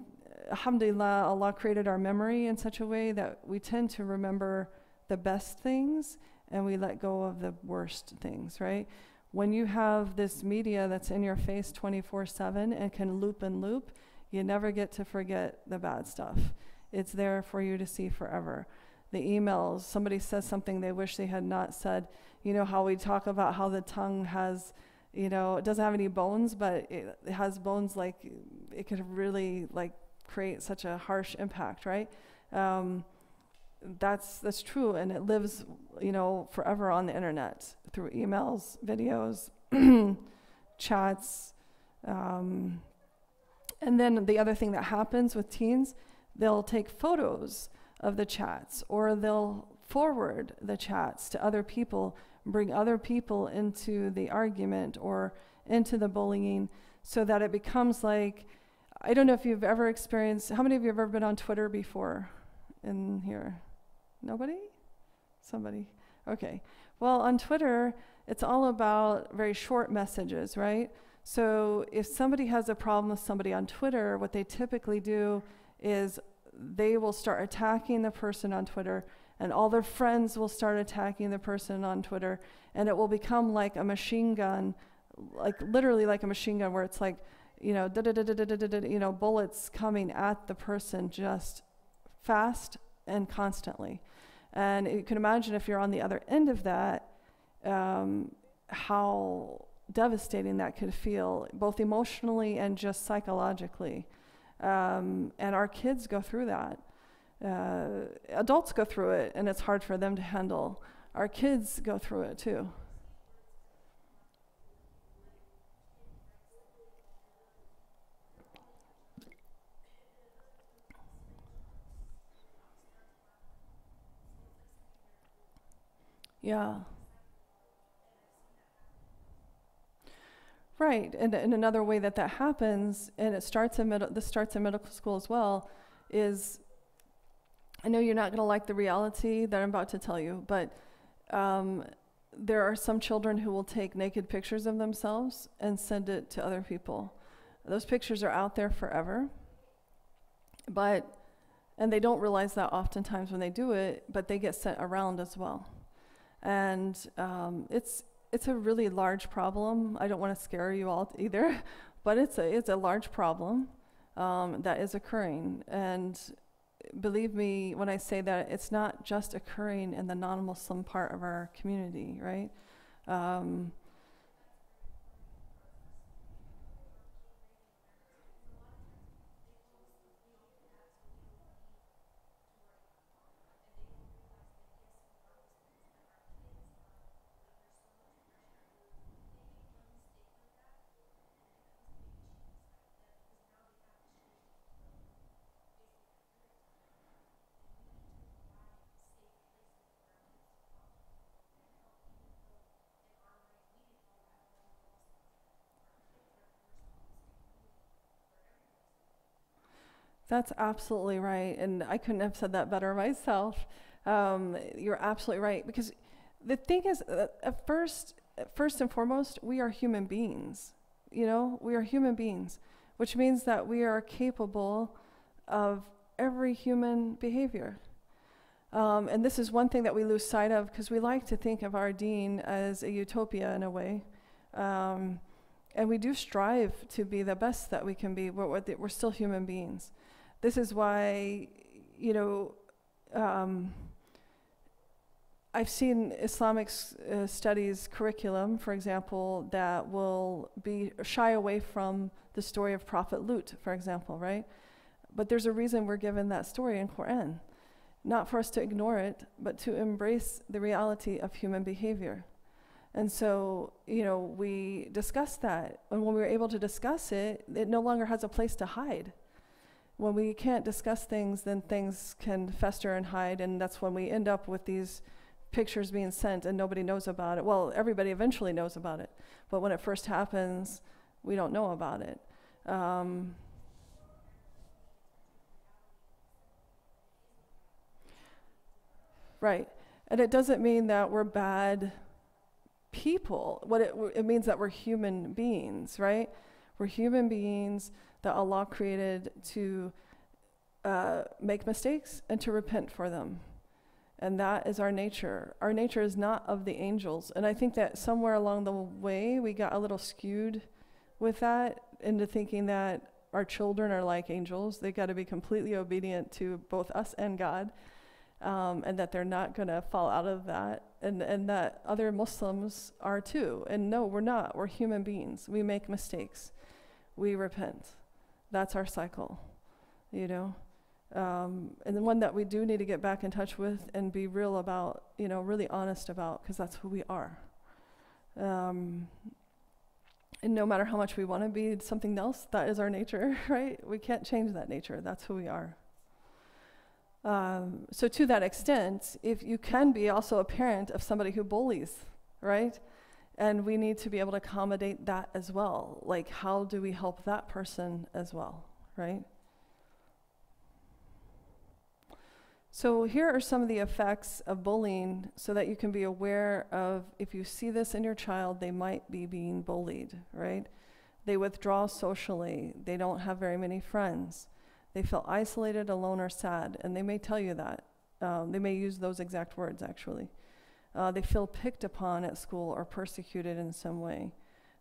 alhamdulillah, Allah created our memory in such a way that we tend to remember the best things, and we let go of the worst things, right? When you have this media that's in your face 24/7 and can loop and loop, you never get to forget the bad stuff. It's there for you to see forever. The emails, somebody says something they wish they had not said. You know how we talk about how the tongue has, it doesn't have any bones, but it has bones, like it could really like create such a harsh impact, right? That's true, and it lives, forever on the internet through emails, videos, chats. And then the other thing that happens with teens, they'll take photos of the chats, or they'll forward the chats to other people, bring other people into the argument or into the bullying, so that it becomes like, I don't know if you've ever experienced, how many of you have ever been on Twitter before in here? Nobody? Somebody? Okay. Well, on Twitter, it's all about very short messages, right? So if somebody has a problem with somebody on Twitter, what they typically do is they will start attacking the person on Twitter, and all their friends will start attacking the person on Twitter, and it will become like a machine gun, like literally like a machine gun, where it's like, bullets coming at the person just fast and constantly. And you can imagine if you're on the other end of that, how devastating that could feel, both emotionally and just psychologically. And our kids go through that. Adults go through it, and it's hard for them to handle. Our kids go through it too. Yeah. Right, and another way that happens, and this starts in middle school as well, is, I know you're not going to like the reality that I'm about to tell you, but there are some children who will take naked pictures of themselves and send it to other people. Those pictures are out there forever, and they don't realize that oftentimes when they do it, but they get sent around as well. And it's a really large problem. I don't want to scare you all either, but it's a large problem that is occurring. And believe me when I say that it's not just occurring in the non-Muslim part of our community, right? That's absolutely right, and I couldn't have said that better myself. You're absolutely right, because the thing is, first and foremost, we are human beings. We are human beings, which means that we are capable of every human behavior. And this is one thing that we lose sight of, because we like to think of our deen as a utopia in a way. And we do strive to be the best that we can be. We're still human beings. This is why, I've seen Islamic studies curriculum, for example, that will shy away from the story of Prophet Lut, for example, right? But there's a reason we're given that story in Quran. Not for us to ignore it, but to embrace the reality of human behavior. And so, we discuss that. And when we're able to discuss it, it no longer has a place to hide. When we can't discuss things, then things can fester and hide, and that's when we end up with these pictures being sent and nobody knows about it. Well, everybody eventually knows about it, but when it first happens, we don't know about it. Right. And it doesn't mean that we're bad people. It means that we're human beings, right? We're human beings that Allah created to make mistakes and to repent for them. And that is our nature. Our nature is not of the angels. And I think that somewhere along the way, we got a little skewed with that into thinking that our children are like angels. They got to be completely obedient to both us and God. And that they're not going to fall out of that, and that other Muslims are too. And no, we're not. We're human beings. We make mistakes. We repent. That's our cycle, And the one that we do need to get back in touch with and be real about, really honest about, because that's who we are. And no matter how much we want to be something else, that is our nature, right? We can't change that nature. That's who we are. So to that extent, if you can be also a parent of somebody who bullies, right? And we need to be able to accommodate that as well. Like, how do we help that person as well, right? So here are some of the effects of bullying so that you can be aware of, if you see this in your child, they might be being bullied, right? They withdraw socially. They don't have very many friends. They feel isolated, alone, or sad, and they may tell you that. They may use those exact words, actually. They feel picked upon at school or persecuted in some way.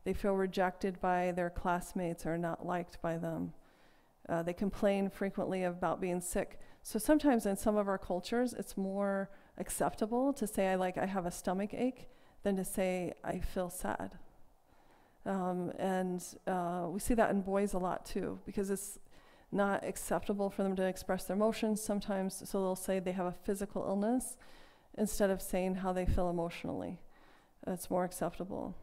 They feel rejected by their classmates or not liked by them. They complain frequently about being sick. So sometimes in some of our cultures, it's more acceptable to say, I have a stomach ache, than to say, I feel sad. And we see that in boys a lot too, because it's not acceptable for them to express their emotions sometimes, so they'll say they have a physical illness instead of saying how they feel emotionally. It's more acceptable.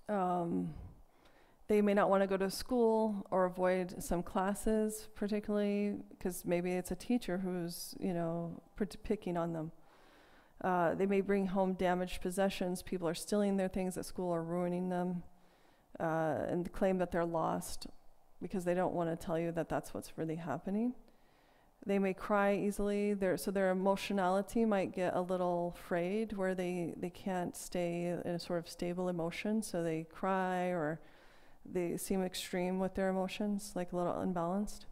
They may not want to go to school or avoid some classes, particularly because maybe it's a teacher who's, picking on them. They may bring home damaged possessions. People are stealing their things at school or ruining them, and claim that they're lost because they don't want to tell you that that's what's really happening. They may cry easily, so their emotionality might get a little frayed where they can't stay in a sort of stable emotion, so they cry or they seem extreme with their emotions, like a little unbalanced.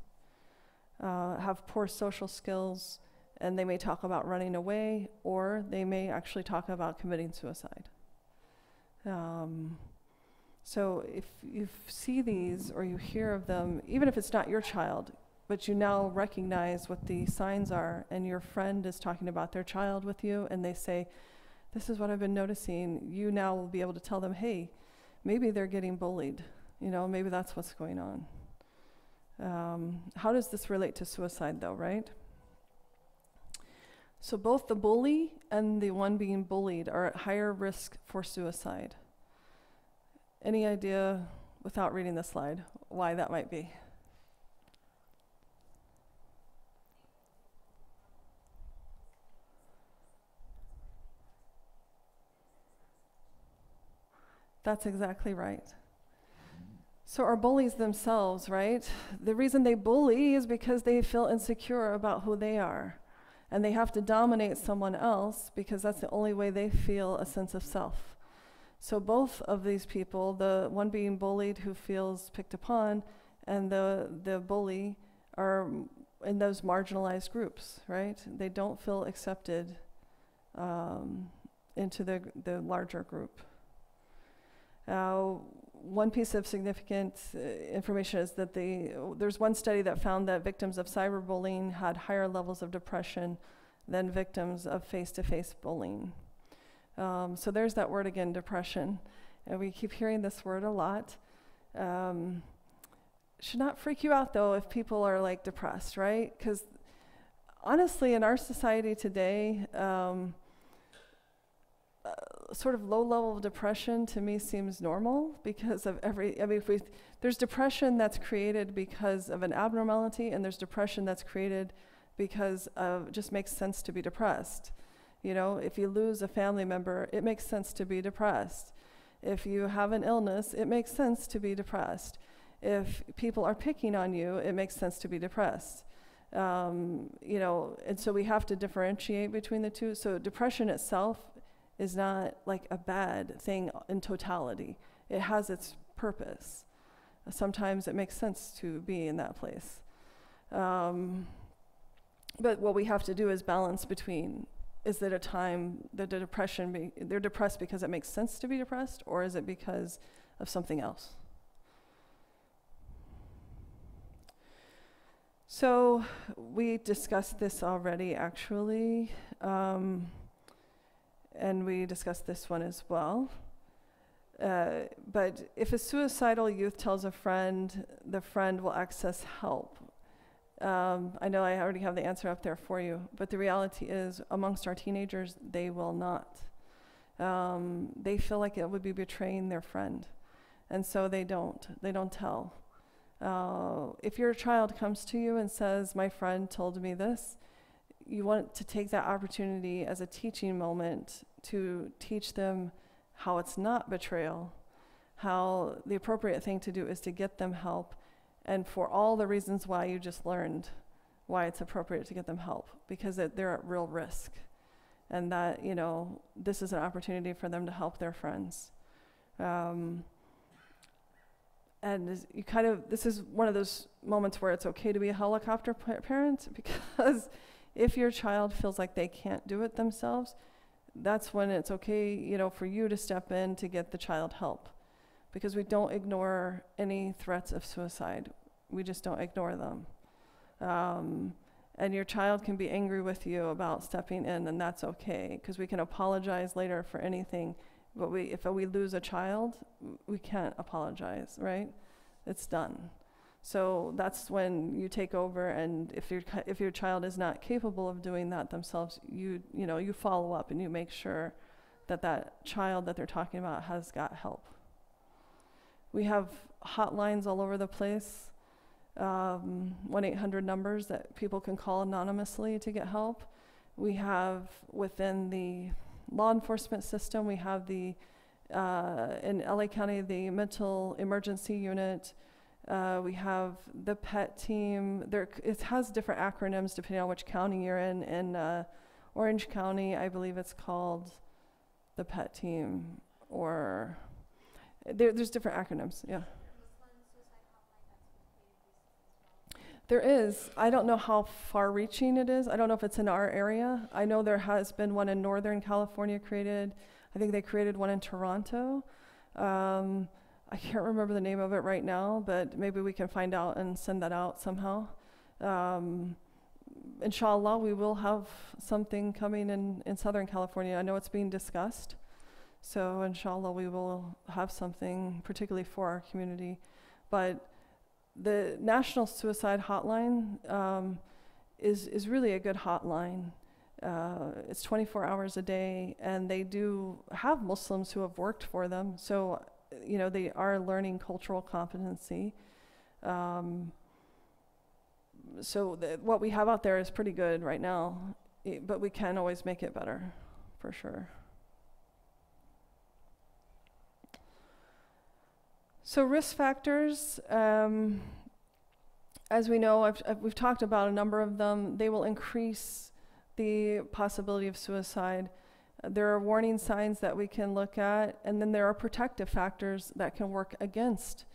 Have poor social skills, and they may talk about running away, or they may actually talk about committing suicide. So if you see these or you hear of them, even if it's not your child, but you now recognize what the signs are, and your friend is talking about their child with you, and they say, this is what I've been noticing, you now will be able to tell them, hey, maybe they're getting bullied. Maybe that's what's going on. How does this relate to suicide though, right? So both the bully and the one being bullied are at higher risk for suicide. Any idea, without reading the slide, why that might be? That's exactly right. So our bullies themselves, right? The reason they bully is because they feel insecure about who they are. And they have to dominate someone else because that's the only way they feel a sense of self. So both of these people, the one being bullied who feels picked upon, and the bully are in those marginalized groups, right? They don't feel accepted into the larger group. One piece of significant information is that there's one study that found that victims of cyberbullying had higher levels of depression than victims of face-to-face bullying. So there's that word again, depression. And we keep hearing this word a lot. Should not freak you out though if people are depressed, right? Because honestly, in our society today, sort of low level of depression to me seems normal because of there's depression that's created because of an abnormality, and there's depression that's created because of just makes sense to be depressed. If you lose a family member, it makes sense to be depressed. If you have an illness, it makes sense to be depressed. If people are picking on you, it makes sense to be depressed. And so we have to differentiate between the two. So depression itself is not a bad thing in totality. It has its purpose. Sometimes it makes sense to be in that place. But what we have to do is balance between, is it a time that they're depressed because it makes sense to be depressed, or is it because of something else? So we discussed this already, actually. And we discussed this one as well. But if a suicidal youth tells a friend, the friend will access help. I know I already have the answer up there for you, but the reality is, amongst our teenagers, they will not. They feel like it would be betraying their friend, and so they don't tell. If your child comes to you and says, my friend told me this, you want to take that opportunity as a teaching moment to teach them how it's not betrayal, how the appropriate thing to do is to get them help, and for all the reasons why you just learned, why it's appropriate to get them help, because they're at real risk, and that, this is an opportunity for them to help their friends. And this is one of those moments where it's okay to be a helicopter parent, because if your child feels like they can't do it themselves, that's when it's okay, for you to step in to get the child help. because we don't ignore any threats of suicide. We just don't ignore them. And your child can be angry with you about stepping in, and that's okay, because we can apologize later for anything. But if we lose a child, we can't apologize, right? It's done. So that's when you take over, and if your child is not capable of doing that themselves, you follow up and you make sure that child that they're talking about has got help. We have hotlines all over the place, 1-800 numbers that people can call anonymously to get help. We have within the law enforcement system, we have in LA County, the mental emergency unit. We have the PET team. It has different acronyms depending on which county you're in. In Orange County, I believe it's called the PET team, or there's different acronyms, yeah. There is. I don't know how far-reaching it is. I don't know if it's in our area. I know there has been one in Northern California created. I think they created one in Toronto. I can't remember the name of it right now, but maybe we can find out and send that out somehow. Inshallah, we will have something coming in Southern California. I know it's being discussed. So inshallah, we will have something particularly for our community. But the National Suicide Hotline is really a good hotline. It's 24 hours a day, and they do have Muslims who have worked for them. So, they are learning cultural competency. So what we have out there is pretty good right now, but we can always make it better, for sure. So risk factors, as we know, we've talked about a number of them. They will increase the possibility of suicide. There are warning signs that we can look at, and then there are protective factors that can work against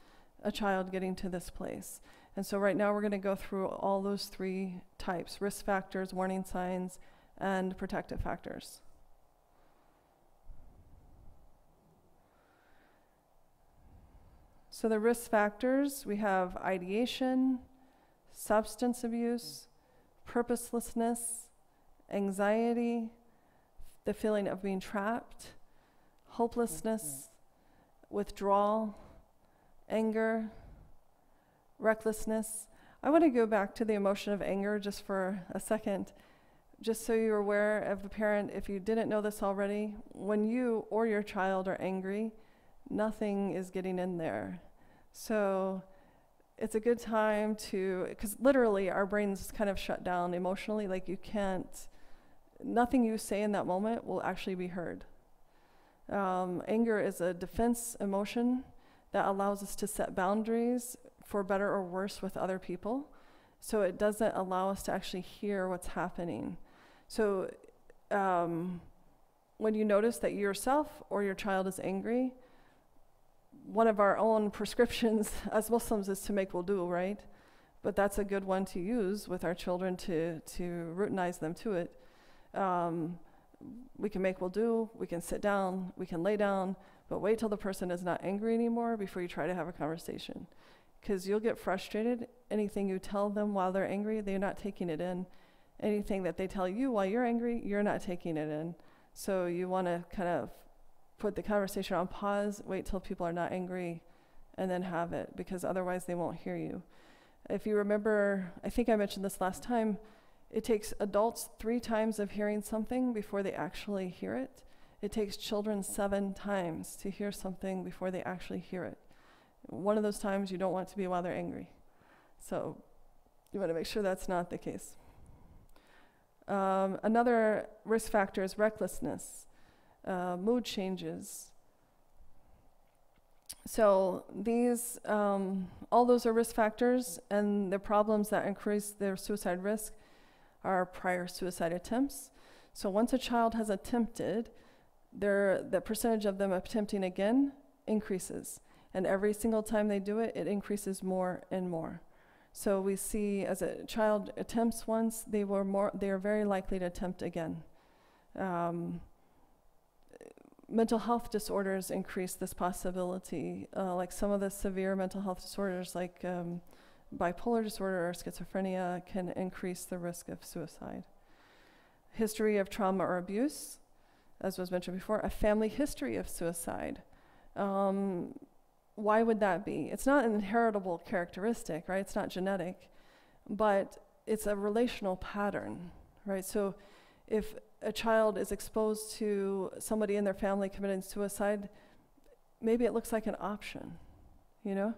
a child getting to this place. And so right now we're going to go through all those three types: risk factors, warning signs, and protective factors. So the risk factors, we have ideation, substance abuse, purposelessness, anxiety, the feeling of being trapped, hopelessness, withdrawal, anger, recklessness. I want to go back to the emotion of anger just for a second, just so you're aware of the parent, if you didn't know this already, when you or your child are angry, nothing is getting in there. So it's a good time because literally our brains kind of shut down emotionally, like nothing you say in that moment will actually be heard. Anger is a defense emotion that allows us to set boundaries for better or worse with other people. So it doesn't allow us to actually hear what's happening. So when you notice that yourself or your child is angry, one of our own prescriptions as Muslims is to make wudu, right? But that's a good one to use with our children to routinize them to it. We can make wudu, we can sit down, we can lay down, but wait till the person is not angry anymore before you try to have a conversation. Because you'll get frustrated. Anything you tell them while they're angry, they're not taking it in. Anything that they tell you while you're angry, you're not taking it in. So you want to kind of put the conversation on pause, wait till people are not angry, and then have it, because otherwise they won't hear you. If you remember, I think I mentioned this last time, it takes adults 3 times of hearing something before they actually hear it. It takes children 7 times to hear something before they actually hear it. One of those times you don't want to be while they're angry. So you want to make sure that's not the case. Another risk factor is recklessness, mood changes. So these, all those are risk factors, and the problems that increase their suicide risk are prior suicide attempts. So once a child has attempted, the percentage of them attempting again increases. And every single time they do it, it increases more and more. So we see as a child attempts once, they are very likely to attempt again. mental health disorders increase this possibility. Like some of the severe mental health disorders, like bipolar disorder or schizophrenia, can increase the risk of suicide. History of trauma or abuse, as was mentioned before, a family history of suicide. Why would that be? It's not an inheritable characteristic, right? It's not genetic, but it's a relational pattern, right? So if a child is exposed to somebody in their family committing suicide, maybe it looks like an option, you know?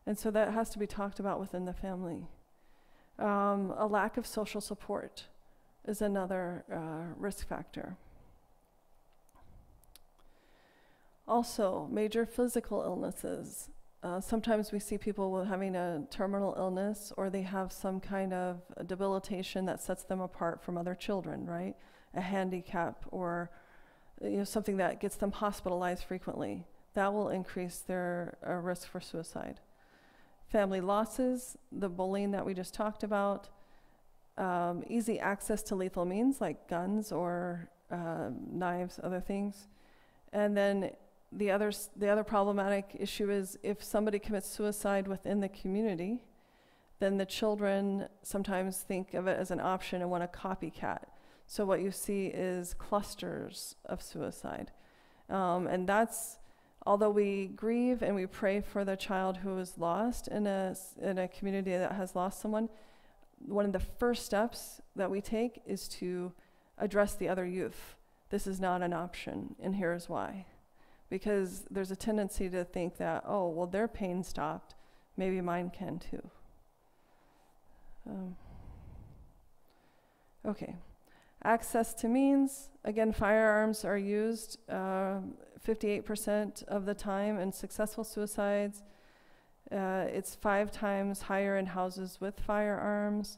And so that has to be talked about within the family. A lack of social support is another risk factor. Also, major physical illnesses. Sometimes we see people having a terminal illness, or they have some kind of debilitation that sets them apart from other children, right? A handicap, or something that gets them hospitalized frequently. That will increase their risk for suicide. Family losses, the bullying that we just talked about, easy access to lethal means like guns or knives, other things. And then the other problematic issue is if somebody commits suicide within the community, then the children sometimes think of it as an option and want to copycat. So what you see is clusters of suicide. And that's, although we grieve and we pray for the child who is lost in a community that has lost someone, one of the first steps that we take is to address the other youth. This is not an option, and here's why. Because there's a tendency to think that, oh, well, their pain stopped, maybe mine can too. Okay. Access to means, again, firearms are used 58% of the time in successful suicides. It's 5 times higher in houses with firearms,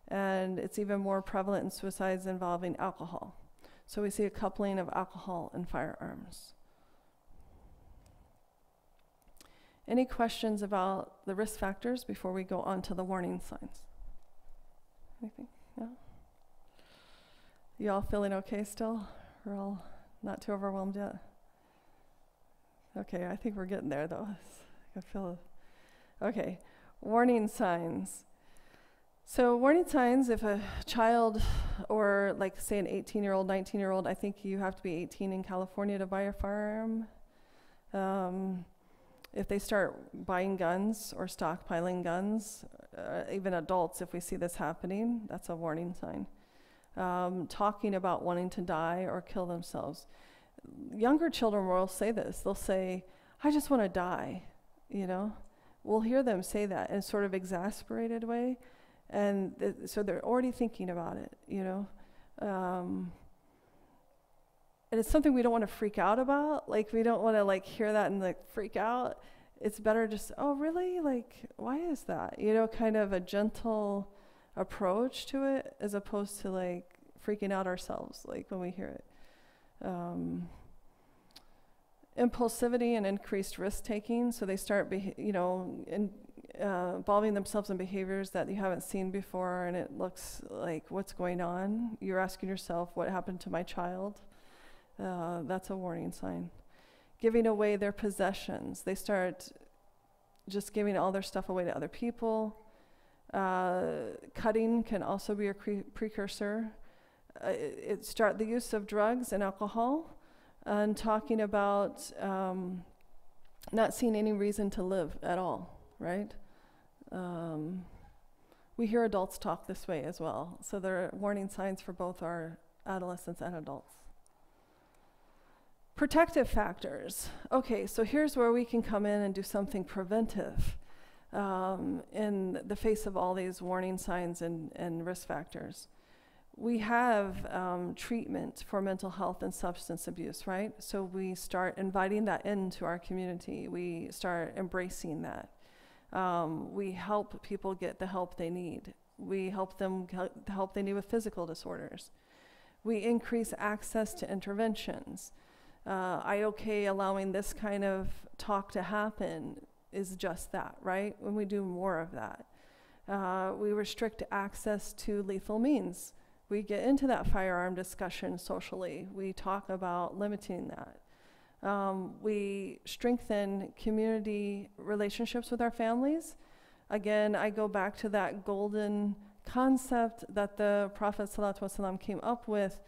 and it's even more prevalent in suicides involving alcohol. So we see a coupling of alcohol and firearms. Any questions about the risk factors before we go on to the warning signs? Anything? No? You all feeling okay still? We're all not too overwhelmed yet? Okay, I think we're getting there though. I feel okay. Warning signs. So warning signs, if a child, or like say an 18-year-old, 19-year-old, I think you have to be 18 in California to buy a firearm. If they start buying guns or stockpiling guns, even adults, if we see this happening, that's a warning sign. Talking about wanting to die or kill themselves. Younger children will say this. They'll say, I just want to die, We'll hear them say that in a sort of exasperated way. And so they're already thinking about it, And it's something we don't want to freak out about. Like, we don't want to hear that and freak out. It's better just, oh, really? Why is that? Kind of a gentle approach to it, as opposed to freaking out ourselves, when we hear it. Impulsivity and increased risk taking. So they start, involving themselves in behaviors that you haven't seen before, and it looks like, what's going on? You're asking yourself, what happened to my child? That's a warning sign. Giving away their possessions. They start just giving all their stuff away to other people. Cutting can also be a precursor. The use of drugs and alcohol, and talking about not seeing any reason to live at all, right? We hear adults talk this way as well. So there are warning signs for both our adolescents and adults. Protective factors. Okay, so here's where we can come in and do something preventive in the face of all these warning signs and risk factors. We have treatment for mental health and substance abuse, right? So we start inviting that into our community. We start embracing that. We help people get the help they need. We help them get the help they need with physical disorders. We increase access to interventions. IOK allowing this kind of talk to happen is just that, right? When we do more of that. We restrict access to lethal means. We get into that firearm discussion socially. We talk about limiting that. We strengthen community relationships with our families. Again, I go back to that golden concept that the Prophet ﷺ came up with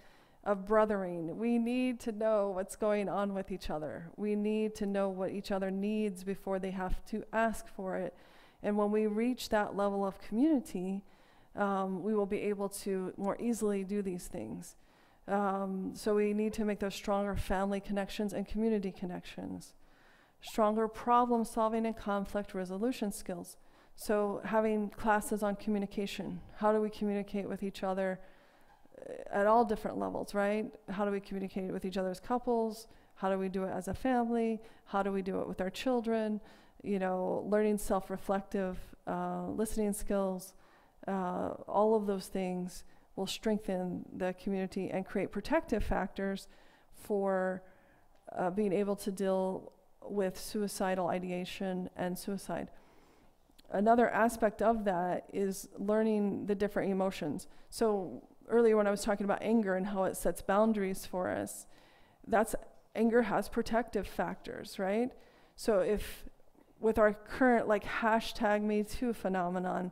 of brothering. We need to know what's going on with each other. We need to know what each other needs before they have to ask for it. And when we reach that level of community, we will be able to more easily do these things. So we need to make those stronger family connections and community connections. Stronger problem solving and conflict resolution skills. So having classes on communication. How do we communicate with each other at all different levels, right? How do we communicate with each other as couples? How do we do it as a family? How do we do it with our children? You know, learning self-reflective listening skills. All of those things will strengthen the community and create protective factors for being able to deal with suicidal ideation and suicide. Another aspect of that is learning the different emotions. So earlier when I was talking about anger and how it sets boundaries for us, anger has protective factors, right? So if with our current #MeToo phenomenon,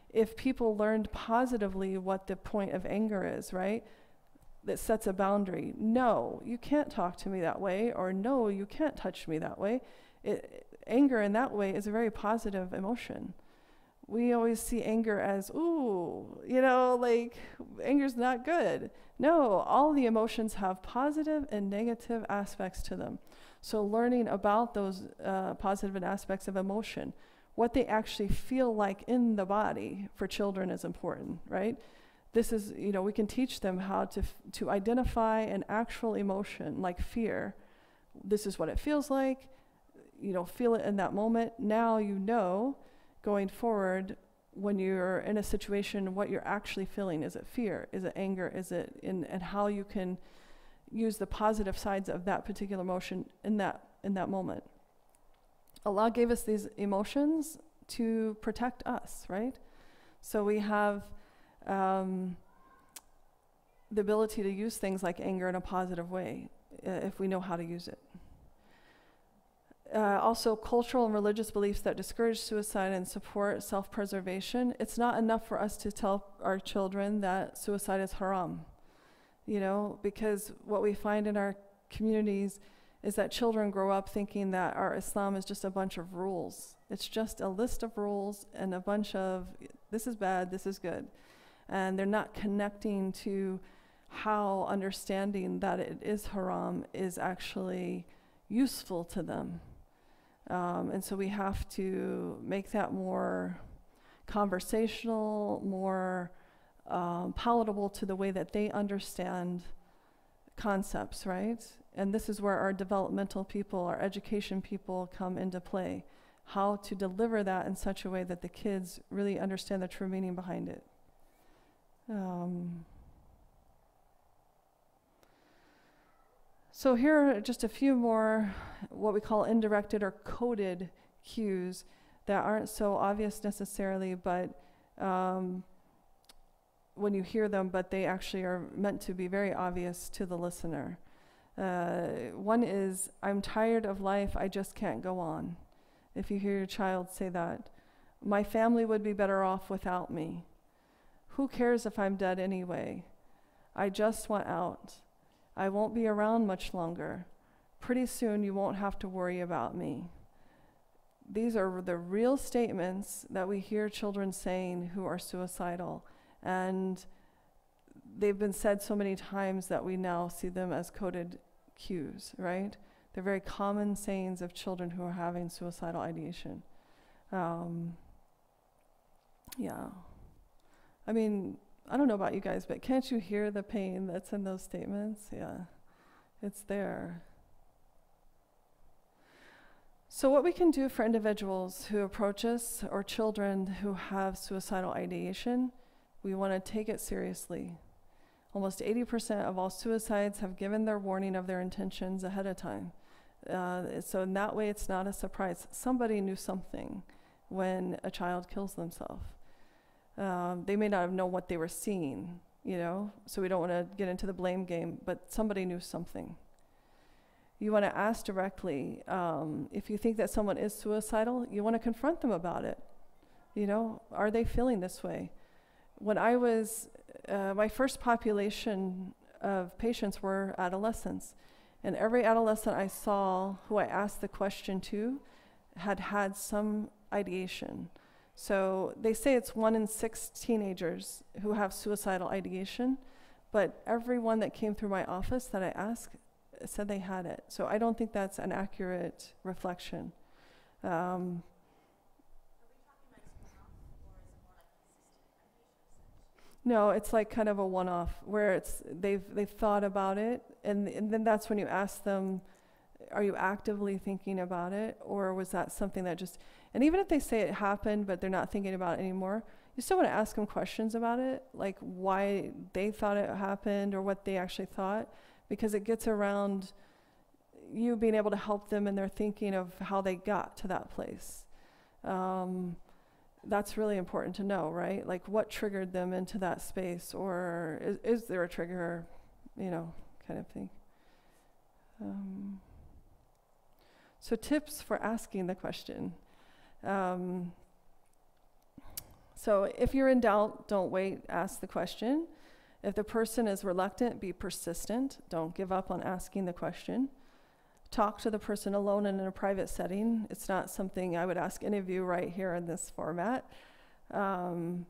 if people learned positively what the point of anger is, right? That sets a boundary. No, you can't talk to me that way, or no, you can't touch me that way. Anger in that way is a very positive emotion. We always see anger as, ooh, anger's not good. No, all the emotions have positive and negative aspects to them. So learning about those positive aspects of emotion, what they actually feel like in the body for children is important, right? This is, we can teach them how to identify an actual emotion like fear. This is what it feels like. Feel it in that moment. Now going forward, when you're in a situation, what you're actually feeling. Is it fear? Is it anger? And how you can use the positive sides of that particular emotion in that moment. Allah gave us these emotions to protect us, right? So we have the ability to use things like anger in a positive way if we know how to use it. Also, cultural and religious beliefs that discourage suicide and support self-preservation. It's not enough for us to tell our children that suicide is haram, because what we find in our communities is that children grow up thinking that our Islam is just a bunch of rules. It's just a list of rules and a bunch of, this is bad, this is good. And they're not connecting to how understanding that it is haram is actually useful to them. And so we have to make that more conversational, more palatable to the way that they understand concepts, right? And this is where our developmental people, our education people come into play. How to deliver that in such a way that the kids really understand the true meaning behind it. So here are just a few more what we call indirected or coded cues that aren't so obvious necessarily, but when you hear them, but they actually are meant to be very obvious to the listener. One is, I'm tired of life, I just can't go on. If you hear your child say that. My family would be better off without me. Who cares if I'm dead anyway? I just want out. I won't be around much longer. Pretty soon you won't have to worry about me. These are the real statements that we hear children saying who are suicidal. And they've been said so many times that we now see them as coded cues, right? They're very common sayings of children who are having suicidal ideation. Yeah. I mean, I don't know about you guys, but can't you hear the pain that's in those statements? Yeah, it's there. So what we can do for individuals who approach us or children who have suicidal ideation, we want to take it seriously. Almost 80% of all suicides have given their warning of their intentions ahead of time. So in that way, it's not a surprise. Somebody knew something when a child kills themselves. They may not have known what they were seeing, so we don't want to get into the blame game, but somebody knew something. You want to ask directly. If you think that someone is suicidal, you want to confront them about it. You know, are they feeling this way? When I was, my first population of patients were adolescents. And every adolescent I saw who I asked the question to had had some ideation. So they say it's 1 in 6 teenagers who have suicidal ideation, but everyone that came through my office that I asked said they had it. So I don't think that's an accurate reflection. No, it's like kind of a one-off where it's they've thought about it, and then that's when you ask them, are you actively thinking about it, or was that something that just, and even if they say it happened but they're not thinking about it anymore, you still want to ask them questions about it, like why they thought it happened or what they actually thought, because it gets around you being able to help them in their thinking of how they got to that place. That's really important to know, right? Like what triggered them into that space, or is there a trigger, you know, kind of thing. So tips for asking the question. So if you're in doubt, don't wait, ask the question. If the person is reluctant, be persistent. Don't give up on asking the question. Talk to the person alone and in a private setting. It's not something I would ask any of you right here in this format. Allow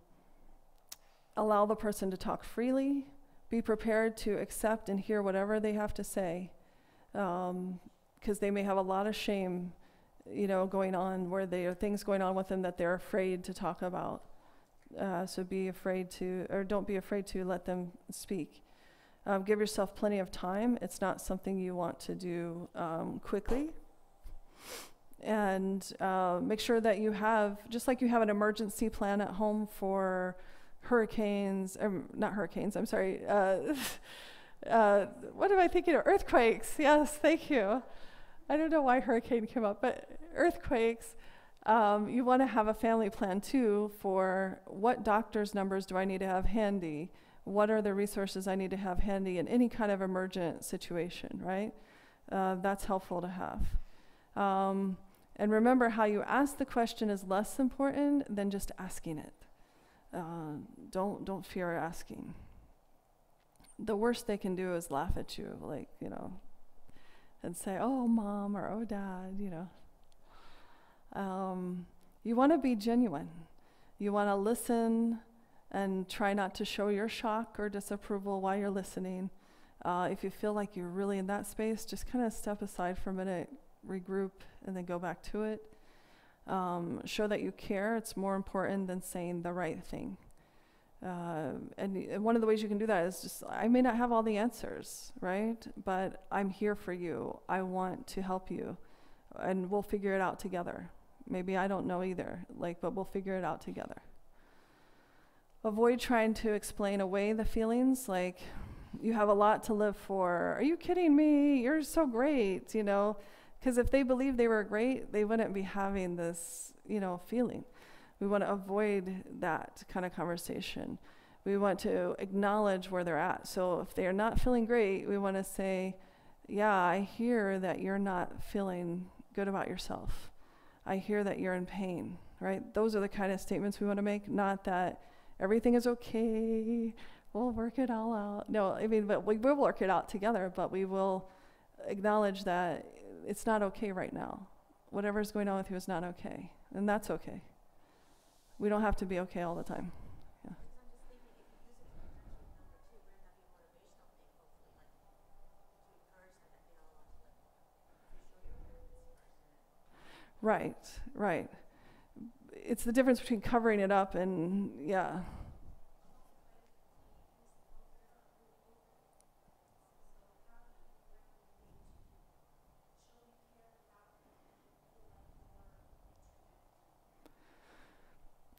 the person to talk freely. Be prepared to accept and hear whatever they have to say, because they may have a lot of shame, you know, going on, where there are things going on with them that they're afraid to talk about. So don't be afraid to let them speak. Give yourself plenty of time. It's not something you want to do quickly. And make sure that you have, just like you have an emergency plan at home for hurricanes, not hurricanes, I'm sorry. What am I thinking of? Earthquakes. Yes, thank you. I don't know why hurricane came up, but earthquakes. You want to have a family plan too for what doctor's numbers do I need to have handy? What are the resources I need to have handy in any kind of emergent situation, right? That's helpful to have. And remember, how you ask the question is less important than just asking it. Don't fear asking. The worst they can do is laugh at you, like, you know, and say, oh, mom, or oh, dad, you know. You want to be genuine. You want to listen and try not to show your shock or disapproval while you're listening. If you feel like you're really in that space, just kind of step aside for a minute, regroup, and then go back to it. Show that you care. It's more important than saying the right thing. And one of the ways you can do that is just, I may not have all the answers, right? But I'm here for you. I want to help you. And we'll figure it out together. Maybe I don't know either, but we'll figure it out together. Avoid trying to explain away the feelings, like, you have a lot to live for. Are you kidding me? You're so great, you know? Because if they believed they were great, they wouldn't be having this, you know, feeling. We want to avoid that kind of conversation. We want to acknowledge where they're at. So if they're not feeling great, we want to say, yeah, I hear that you're not feeling good about yourself. I hear that you're in pain, right? Those are the kind of statements we want to make, not that everything is okay, we'll work it all out. No, I mean, but we will work it out together, but we will acknowledge that it's not okay right now. Whatever's going on with you is not okay, and that's okay. We don't have to be okay all the time. Yeah. Right, right. It's the difference between covering it up and, yeah.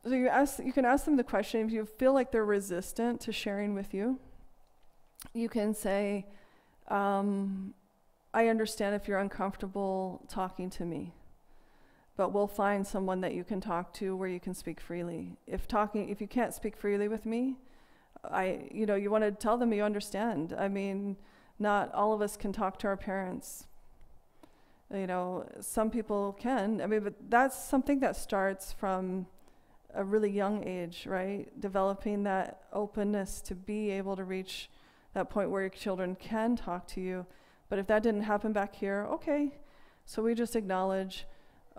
So you can ask them the question. If you feel like they're resistant to sharing with you, you can say, I understand if you're uncomfortable talking to me, but we'll find someone that you can talk to where you can speak freely. If you can't speak freely with me, you want to tell them you understand. I mean, not all of us can talk to our parents, You know, some people can. I mean, but that's something that starts from a really young age, right? Developing that openness to be able to reach that point where your children can talk to you. But if that didn't happen back here, okay. So we just acknowledge,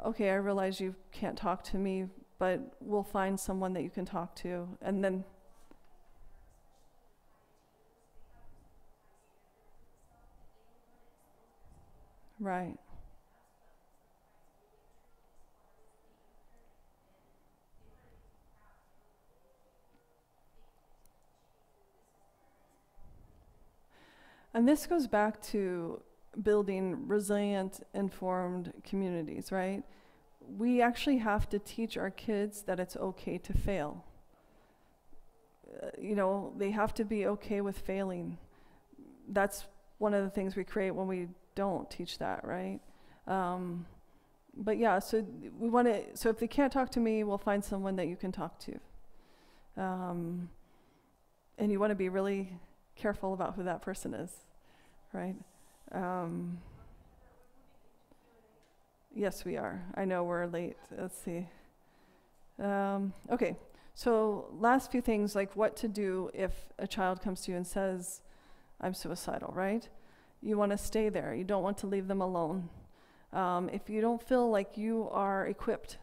okay, I realize you can't talk to me, but we'll find someone that you can talk to. And then, right. And this goes back to building resilient, informed communities, right? We actually have to teach our kids that it's okay to fail. You know, they have to be okay with failing. That's one of the things we create when we don't teach that, right? But yeah, so we want to, so if they can't talk to me, we'll find someone that you can talk to. And you want to be really careful about who that person is, right? Yes, we are. I know we're late. Let's see. Okay, so last few things, like what to do if a child comes to you and says, I'm suicidal, right? You want to stay there. You don't want to leave them alone. If you don't feel like you are equipped